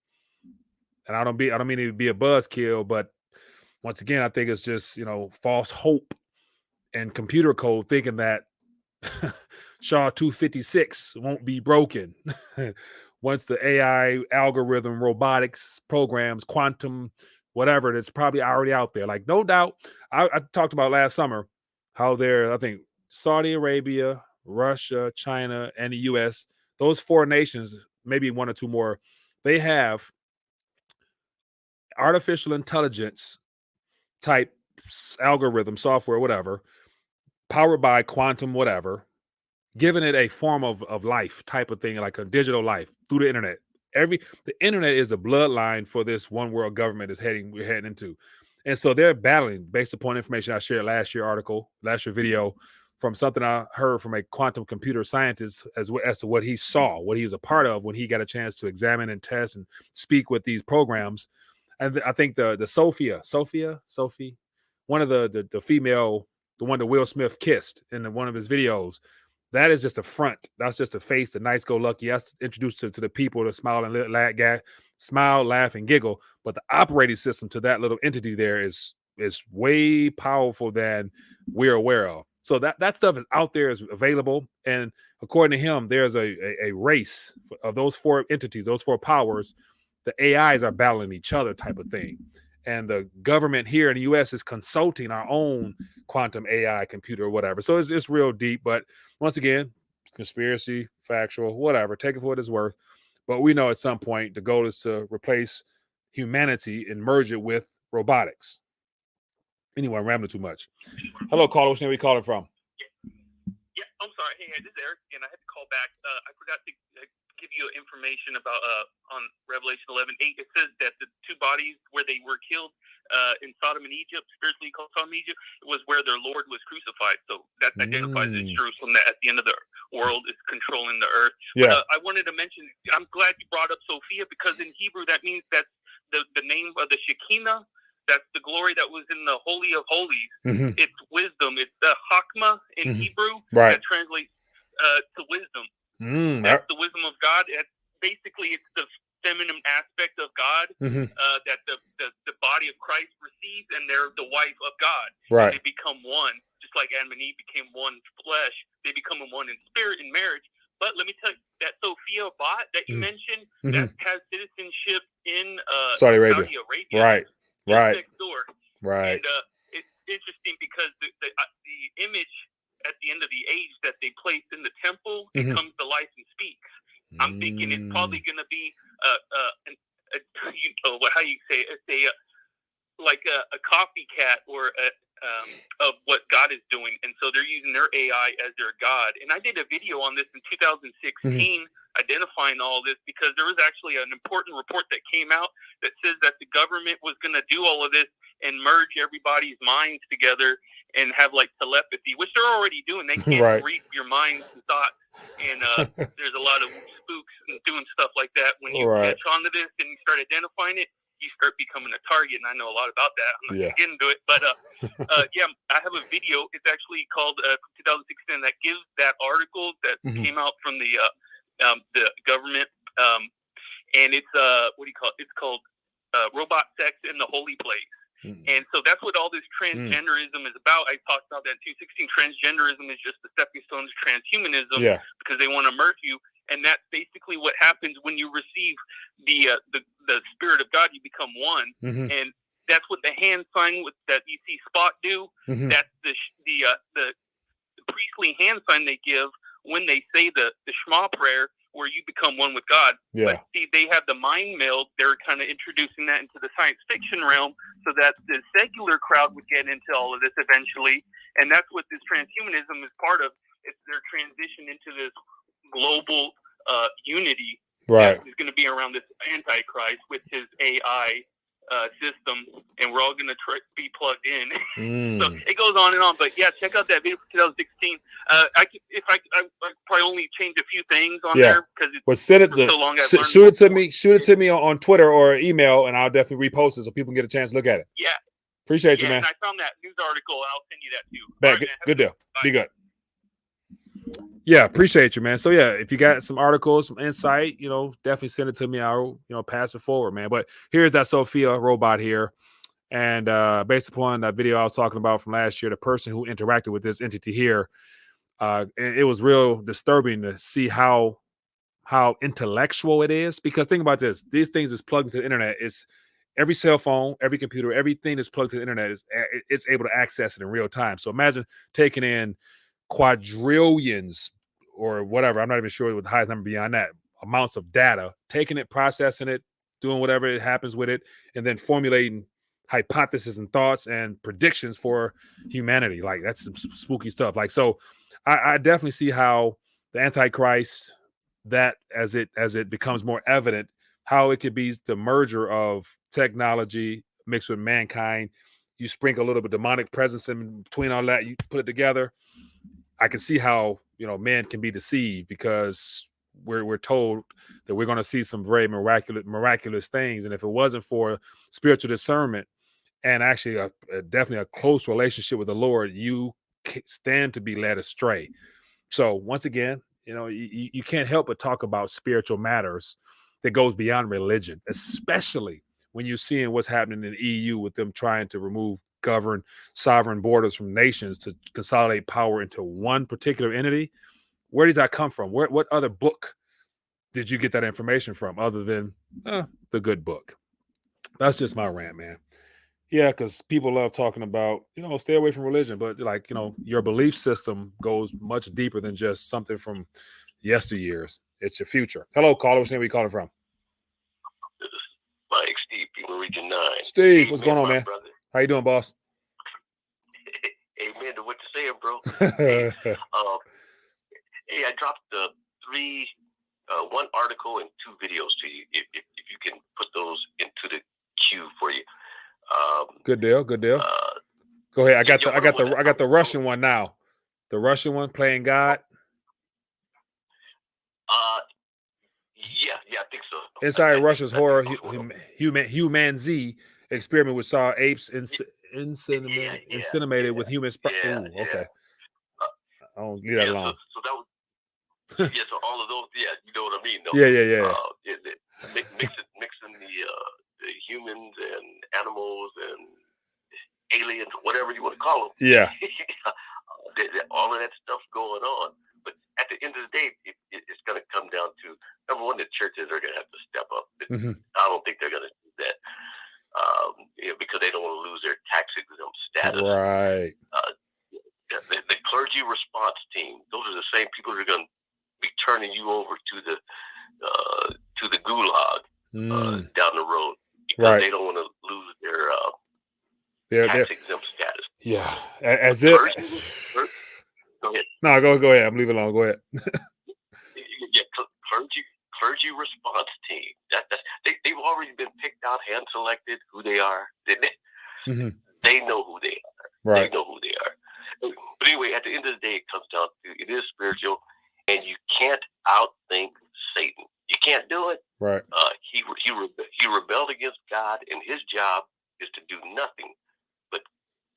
Speaker 1: And I don't mean it to be a buzzkill, but once again, I think it's just, false hope and computer code thinking that SHA 256 won't be broken once the AI algorithm, robotics, programs, quantum, whatever, that's probably already out there. Like, no doubt, I talked about last summer how I think Saudi Arabia, Russia, China, and the US, those 4 nations, maybe 1 or 2 more, they have artificial intelligence type algorithm, software, whatever, powered by quantum, whatever, giving it a form of life type of thing, like a digital life through the internet. The internet is the bloodline for this one world government we're heading into. And so they're battling based upon information I shared last year video, from something I heard from a quantum computer scientist as to what he saw, what he was a part of when he got a chance to examine and test and speak with these programs. And I think the Sophie, one of the female, the one that Will Smith kissed in one of his videos, that is just a front. That's just a face, the nice go lucky. That's introduced to the people to smile and smile, laugh, and giggle. But the operating system to that little entity there is way powerful than we're aware of. So that stuff is out there, is available. And according to him, there's a race of those 4 entities, those 4 powers. The AIs are battling each other type of thing. And the government here in the US is consulting our own quantum AI computer or whatever. So it's real deep. But once again, conspiracy, factual, whatever. Take it for what it's worth. But we know at some point the goal is to replace humanity and merge it with robotics. Anyway, I'm rambling too much. Hello, caller. Which name are you calling from?
Speaker 4: Yeah, I'm sorry. Hey, this is Eric, and I had to call back. I forgot to give you information about on Revelation 11:8. It says that the 2 bodies where they were killed in Sodom and Egypt, spiritually called Sodom and Egypt, was where their Lord was crucified. So that identifies as Jerusalem, that at the end of the world is controlling the earth.
Speaker 1: Yeah.
Speaker 4: But, I wanted to mention, I'm glad you brought up Sophia, because in Hebrew that means that's the name of the Shekinah. That's the glory that was in the Holy of Holies.
Speaker 1: Mm-hmm.
Speaker 4: It's wisdom. It's the Hakma in Hebrew.
Speaker 1: Right.
Speaker 4: That translates to wisdom.
Speaker 1: Mm-hmm.
Speaker 4: That's the wisdom of God. Basically, it's the feminine aspect of God that the body of Christ receives, and they're the wife of God.
Speaker 1: Right.
Speaker 4: And they become one, just like Adam and Eve became one flesh. They become one in spirit in marriage. But let me tell you, that Sophia bot that you mentioned, that has citizenship in
Speaker 1: Saudi Arabia. Right. Right.
Speaker 4: Next door.
Speaker 1: Right.
Speaker 4: And it's interesting because the image at the end of the age that they placed in the temple, it comes to life and speaks. I'm thinking it's probably going to be how you say it, it's a copycat or of what God is doing, and so they're using their AI as their God. And I did a video on this in 2016, identifying all this, because there was actually an important report that came out that says that the government was going to do all of this and merge everybody's minds together and have like telepathy, which they're already doing. They can't read your minds and thoughts, and there's a lot of spooks and doing stuff like that. When you catch onto this and you start identifying it, you start becoming a target, and I know a lot about that. I'm not going to get into it, but I have a video. It's actually called 2016 that gives that article that came out from the government, and it's what do you call it? It's called Robot Sex in the Holy Place. And so that's what all this transgenderism is about. I talked about that in 2016. Transgenderism is just the stepping stone to transhumanism, because they want to merge you. And that's basically what happens when you receive the Spirit of God. You become one, and that's what the hand sign that you see Spot do. That's the priestly hand sign they give when they say the Shema prayer, where you become one with God. But see, they have the mind meld. They're kind of introducing that into the science fiction realm, so that the secular crowd would get into all of this eventually. And that's what this transhumanism is part of. It's their transition into this global unity that is going to be around this Antichrist with his AI system, and we're all going to be plugged in. So it goes on and on. But yeah, check out that video for 2016. I probably only change a few things on there because it's
Speaker 1: send it
Speaker 4: so long.
Speaker 1: Shoot it to me. Shoot it to me on Twitter or email, and I'll definitely repost it so people can get a chance to look at it.
Speaker 4: Yeah.
Speaker 1: Appreciate you, man.
Speaker 4: And I found that news article, and I'll send you that too.
Speaker 1: Right, good deal. Bye. Be good. Yeah, appreciate you, man. So yeah, if you got some articles, some insight, definitely send it to me. I'll, pass it forward, man. But here's that Sophia robot here. And based upon that video I was talking about from last year, the person who interacted with this entity here, it was real disturbing to see how how intellectual it is. Because think about this: these things is plugged into the internet. It's every cell phone, every computer, everything that's plugged to the internet it's able to access it in real time. So imagine taking in quadrillions or whatever. I'm not even sure what the highest number beyond that amounts of data, taking it, processing it, doing whatever it happens with it, and then formulating hypotheses and thoughts and predictions for humanity. Like that's some spooky stuff. Like, so I definitely see how the Antichrist, that as it becomes more evident, how it could be the merger of technology mixed with mankind. You sprinkle a little bit of demonic presence in between all that, you put it together. I can see how, man can be deceived, because we're told that we're going to see some very miraculous things. And if it wasn't for spiritual discernment and actually definitely a close relationship with the Lord, you stand to be led astray. So once again, you can't help but talk about spiritual matters that goes beyond religion, especially when you're seeing what's happening in the EU with them trying to govern sovereign borders from nations to consolidate power into one particular entity. Where did that come from? What other book did you get that information from other than the good book? That's just my rant, man. Yeah, because people love talking about, stay away from religion, but your belief system goes much deeper than just something from yesteryears. It's your future. Hello, caller. What's your name? Where you calling from?
Speaker 7: Mike, Steve, People Region 9.
Speaker 1: Steve, what's going on, man?
Speaker 7: Brother.
Speaker 1: How you doing, boss?
Speaker 7: Amen to what you're saying, bro. Hey, I dropped one article and 2 videos to you. If you can put those into the queue for you.
Speaker 1: Good deal. Go ahead. I got the Russian one now. The Russian one, playing God.
Speaker 7: Yeah, I think so.
Speaker 1: Inside Russia's horror human Z experiment with saw apes inseminated with human sperm. Okay. I'll leave that alone.
Speaker 7: So that was so all of those, you know what I mean.
Speaker 1: No? Yeah.
Speaker 7: Mixing the humans and animals and aliens, whatever you want to call them.
Speaker 1: Yeah.
Speaker 7: All of that stuff going on. But at the end of the day, it's going to come down to, number one, the churches are going to have to step up.
Speaker 1: Mm-hmm.
Speaker 7: I don't think they're going to do that because they don't want to lose their tax exempt status.
Speaker 1: Right.
Speaker 7: The clergy response team, those are the same people that are going to be turning you over to the gulag down the road, because they don't want to lose their tax exempt status.
Speaker 1: Yeah. As it.
Speaker 7: Go ahead.
Speaker 1: No, go ahead. I'm leaving it alone. Go ahead.
Speaker 7: Clergy response team. They've already been picked out, hand selected, who they are.
Speaker 1: Mm-hmm.
Speaker 7: They know who they are.
Speaker 1: Right.
Speaker 7: They know who they are. But anyway, at the end of the day, it comes down to, it is spiritual, and you can't outthink Satan. You can't do it.
Speaker 1: Right.
Speaker 7: He rebelled against God, and his job is to do nothing but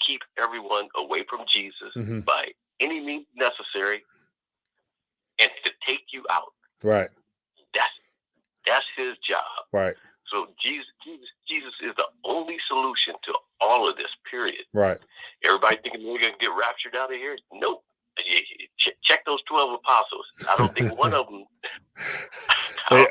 Speaker 7: keep everyone away from Jesus by any means necessary, and to take you out.
Speaker 1: Right.
Speaker 7: That's his job.
Speaker 1: Right.
Speaker 7: So Jesus is the only solution to all of this, period.
Speaker 1: Right.
Speaker 7: Everybody thinking we're going to get raptured out of here? Nope. Check those 12 apostles. I don't think one of them.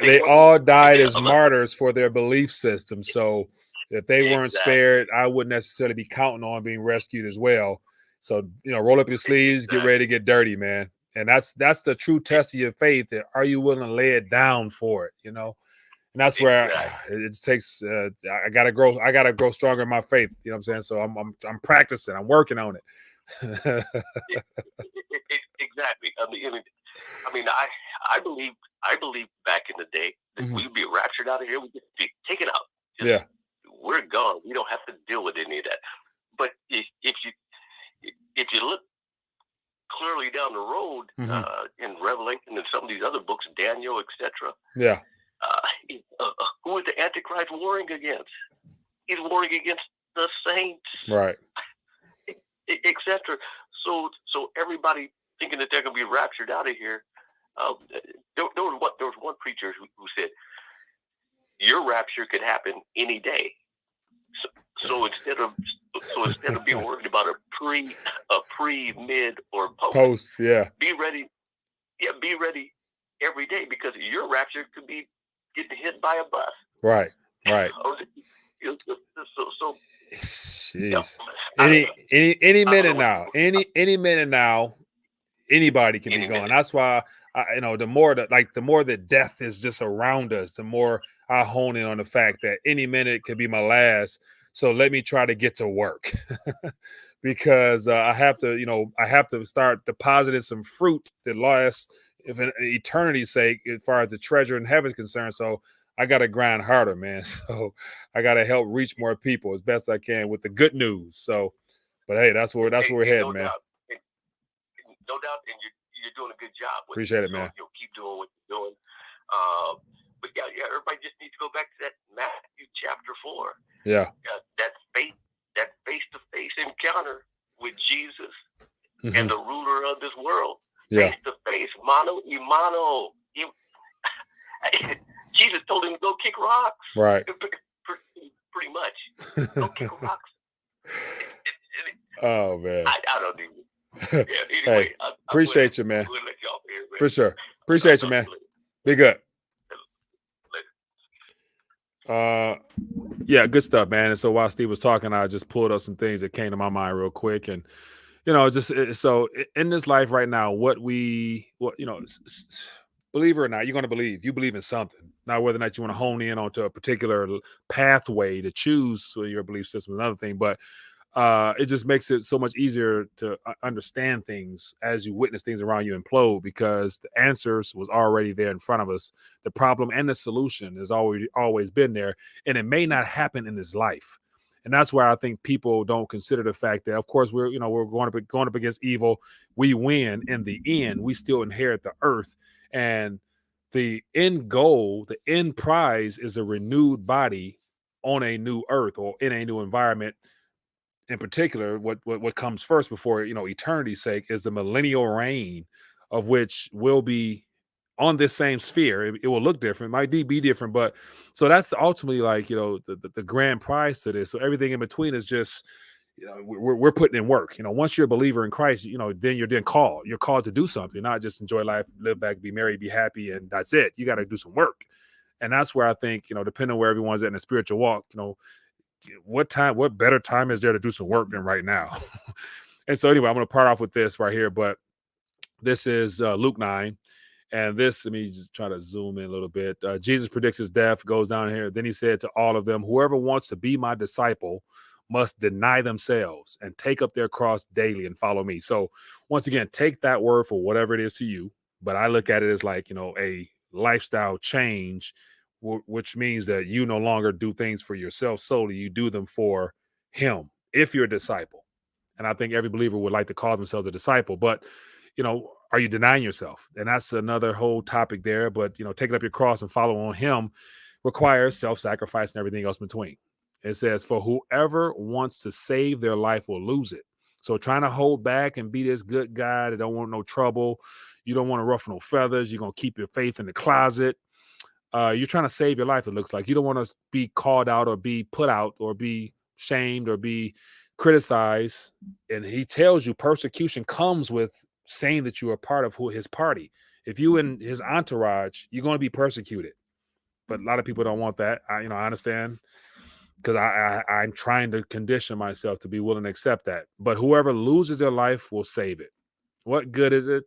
Speaker 1: They all died as martyrs for their belief system. So if they weren't spared, I wouldn't necessarily be counting on being rescued as well. So, roll up your sleeves, get ready to get dirty, man. And that's the true test of your faith. Are you willing to lay it down for it? And that's where it takes. I gotta grow stronger in my faith. You know what I'm saying? So I'm practicing. I'm working on it.
Speaker 7: Exactly. I believe back in the day that we'd be raptured out of here. We'd be taken out. We're gone. We don't have to deal with any of that. But if you look clearly down the road in Revelation and some of these other books, Daniel, etc.
Speaker 1: Yeah.
Speaker 7: Who is the Antichrist warring against? He's warring against the saints,
Speaker 1: right,
Speaker 7: etc. So everybody thinking that they're going to be raptured out of here. There was one preacher who said, "Your rapture could happen any day." So instead of being worried about a pre, mid, or post,
Speaker 1: be
Speaker 7: ready. Yeah, be ready every day, because your rapture could be getting hit by a bus.
Speaker 1: Right.
Speaker 7: So
Speaker 1: jeez. Any minute now. Any minute now, anybody can be gone. That's why the more that death is just around us, the more I hone in on the fact that any minute could be my last. So let me try to get to work. Because I have to start depositing some fruit that lasts for eternity's sake, as far as the treasure in heaven is concerned. So I got to grind harder, man. So I got to help reach more people as best I can with the good news. So, but hey, that's where we're heading, man.
Speaker 7: No doubt, and you're doing a good job.
Speaker 1: Appreciate it, man.
Speaker 7: You'll keep doing what you're doing. But yeah, everybody just needs to go back to that Matthew chapter 4.
Speaker 1: Yeah.
Speaker 7: That face-to-face encounter with Jesus and the ruler of this world.
Speaker 1: Yeah.
Speaker 7: Face-to-face, mano y mano. Jesus told him to go kick rocks.
Speaker 1: Right.
Speaker 7: Pretty much. Go kick rocks.
Speaker 1: Oh, man.
Speaker 7: I don't even. Yeah, anyway,
Speaker 1: hey, appreciate you, man. For sure. Appreciate you, man. Be good. Yeah, good stuff, man. And so while Steve was talking, I just pulled up some things that came to my mind real quick. And, so in this life right now, believe it or not, you're going to believe. You believe in something. Now, whether or not you want to hone in onto a particular pathway to choose your belief system is another thing. But it just makes it so much easier to understand things as you witness things around you implode, because the answers was already there in front of us. The problem and the solution has always been there, and it may not happen in this life. And that's why I think people don't consider the fact that, of course, we're going up against evil. We win in the end. We still inherit the earth, and the end goal, the end prize, is a renewed body on a new earth or in a new environment. In particular, what comes first before eternity's sake is the millennial reign, of which will be on this same sphere. It will look different, might be different, but so that's ultimately the grand prize to this. So everything in between is just we're putting in work. Once you're a believer in Christ, then you're called. You're called to do something, not just enjoy life, live back, be merry, be happy, and that's it. You got to do some work, and that's where I think depending on where everyone's at in the spiritual walk, what better time is there to do some work than right now? And so anyway, I'm going to part off with this right here, but this is Luke 9. And this, let me just try to zoom in a little bit. Jesus predicts his death, goes down here. Then he said to all of them, whoever wants to be my disciple must deny themselves and take up their cross daily and follow me. So once again, take that word for whatever it is to you. But I look at it as a lifestyle change, which means that you no longer do things for yourself solely. You do them for him, if you're a disciple. And I think every believer would like to call themselves a disciple, but, are you denying yourself? And that's another whole topic there. But, taking up your cross and following on him requires self-sacrifice and everything else in between. It says, for whoever wants to save their life will lose it. So trying to hold back and be this good guy that don't want no trouble, you don't want to ruffle no feathers, you're going to keep your faith in the closet. You're trying to save your life, it looks like. You don't want to be called out or be put out or be shamed or be criticized. And he tells you persecution comes with saying that you are part of his party. If you in his entourage, you're going to be persecuted. But a lot of people don't want that. I understand, because I'm trying to condition myself to be willing to accept that. But whoever loses their life will save it. What good is it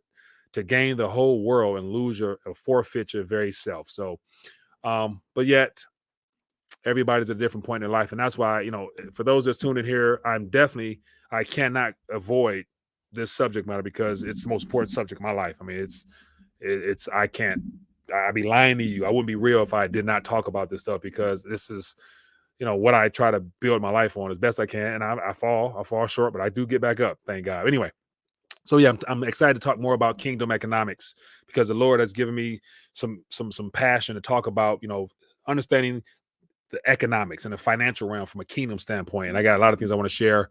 Speaker 1: to gain the whole world and lose or forfeit your very self? So, but yet everybody's at a different point in their life. And that's why, for those that's tuned in here, I cannot avoid this subject matter, because it's the most important subject of my life. I mean, I'd be lying to you. I wouldn't be real if I did not talk about this stuff, because this is, what I try to build my life on as best I can. And I fall short, but I do get back up. Thank God. Anyway. So yeah, I'm excited to talk more about kingdom economics, because the Lord has given me some passion to talk about, understanding the economics and the financial realm from a kingdom standpoint. And I got a lot of things I want to share,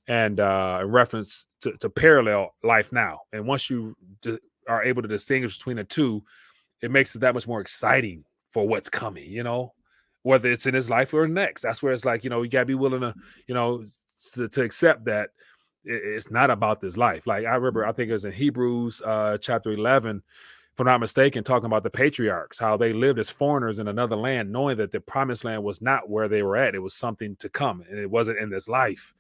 Speaker 1: and in reference to parallel life now. And once you are able to distinguish between the two, it makes it that much more exciting for what's coming, whether it's in this life or next. That's where it's like, you got to be willing to, to accept that it's not about this life. Like I remember, I think it was in Hebrews chapter 11, if I'm not mistaken, talking about the patriarchs, how they lived as foreigners in another land, knowing that the promised land was not where they were at. It was something to come, and it wasn't in this life.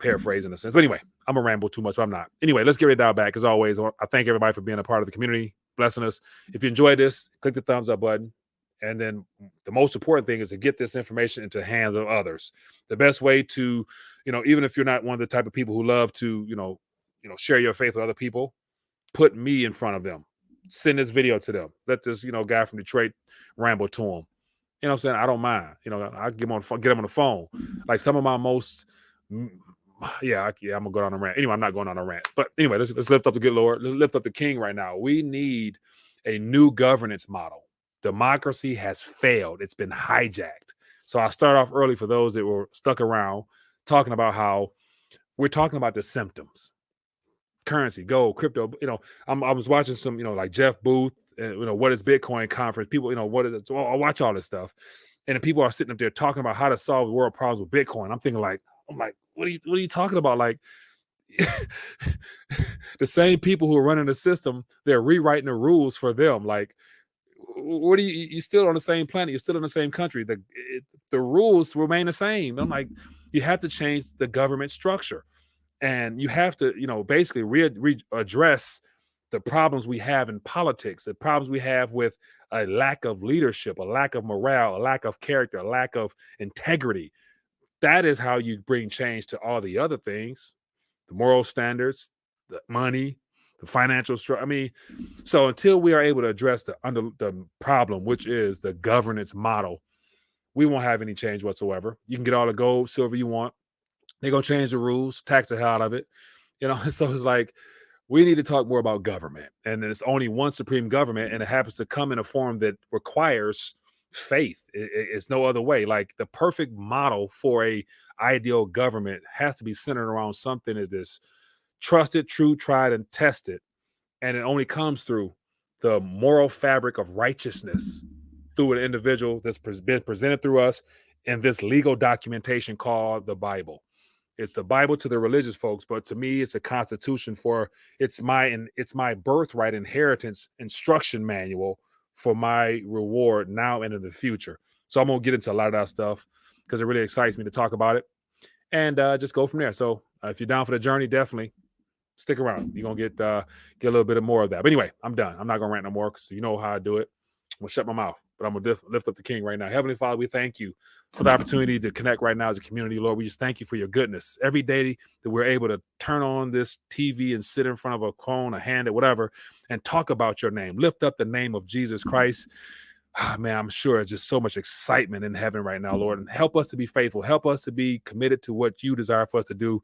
Speaker 1: Paraphrasing in a sense. But anyway, I'm going to ramble too much, but I'm not. Anyway, let's get ready to dial back. As always, I thank everybody for being a part of the community, blessing us. If you enjoyed this, click the thumbs up button. And then the most important thing is to get this information into the hands of others. The best way to, even if you're not one of the type of people who love to, share your faith with other people, put me in front of them. Send this video to them. Let this, guy from Detroit ramble to them. You know what I'm saying? I don't mind. I get him on the phone. Like some of my most, I'm gonna go on a rant. Anyway, I'm not going on a rant. But anyway, let's lift up the good Lord. Let's lift up the King right now. We need a new governance model. Democracy has failed. It's been hijacked. So I'll start off early for those that were stuck around, talking about how we're talking about the symptoms. Currency, gold, crypto. I was watching some, like Jeff Booth, and what is Bitcoin conference. People, what is it? So I watch all this stuff, and then people are sitting up there talking about how to solve world problems with Bitcoin. I'm like, what are you talking about? Like the same people who are running the system, they're rewriting the rules for them. Like, what are you still on the same planet? You're still in the same country. The rules remain the same. I'm like, you have to change the government structure. And you have to, basically address the problems we have in politics, the problems we have with a lack of leadership, a lack of morale, a lack of character, a lack of integrity. That is how you bring change to all the other things, the moral standards, the money, the financial structure. So until we are able to address the problem, which is the governance model, we won't have any change whatsoever. You can get all the gold, silver you want. They're going to change the rules, tax the hell out of it. So it's like, we need to talk more about government. And it's only one supreme government, and it happens to come in a form that requires faith. It's no other way. Like the perfect model for a ideal government has to be centered around something that is trusted, true, tried, and tested. And it only comes through the moral fabric of righteousness through an individual that's been presented through us in this legal documentation called the Bible. It's the Bible to the religious folks, but to me, it's a constitution it's my birthright inheritance instruction manual for my reward now and in the future. So I'm going to get into a lot of that stuff because it really excites me to talk about it and just go from there. So if you're down for the journey, definitely stick around. You're going to get a little bit more of that. But anyway, I'm done. I'm not going to rant no more because you know how I do it. I'm going to shut my mouth, but I'm going to lift up the King right now. Heavenly Father, we thank you for the opportunity to connect right now as a community, Lord. We just thank you for your goodness. Every day that we're able to turn on this TV and sit in front of a phone, a hand, or whatever, and talk about your name. Lift up the name of Jesus Christ. Man, I'm sure it's just so much excitement in heaven right now, Lord. And help us to be faithful. Help us to be committed to what you desire for us to do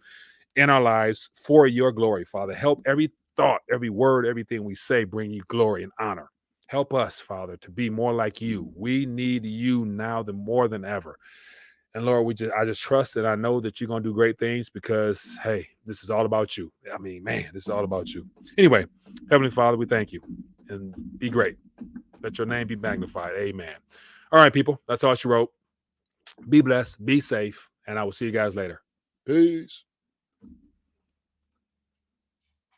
Speaker 1: in our lives for your glory, Father. Help every thought, every word, everything we say bring you glory and honor. Help us, Father, to be more like you. We need you now more than ever. And Lord, I just trust and I know that you're going to do great things because, hey, this is all about you. This is all about you. Anyway, Heavenly Father, we thank you and be great. Let your name be magnified. Amen. All right, people, that's all she wrote. Be blessed, be safe, and I will see you guys later. Peace.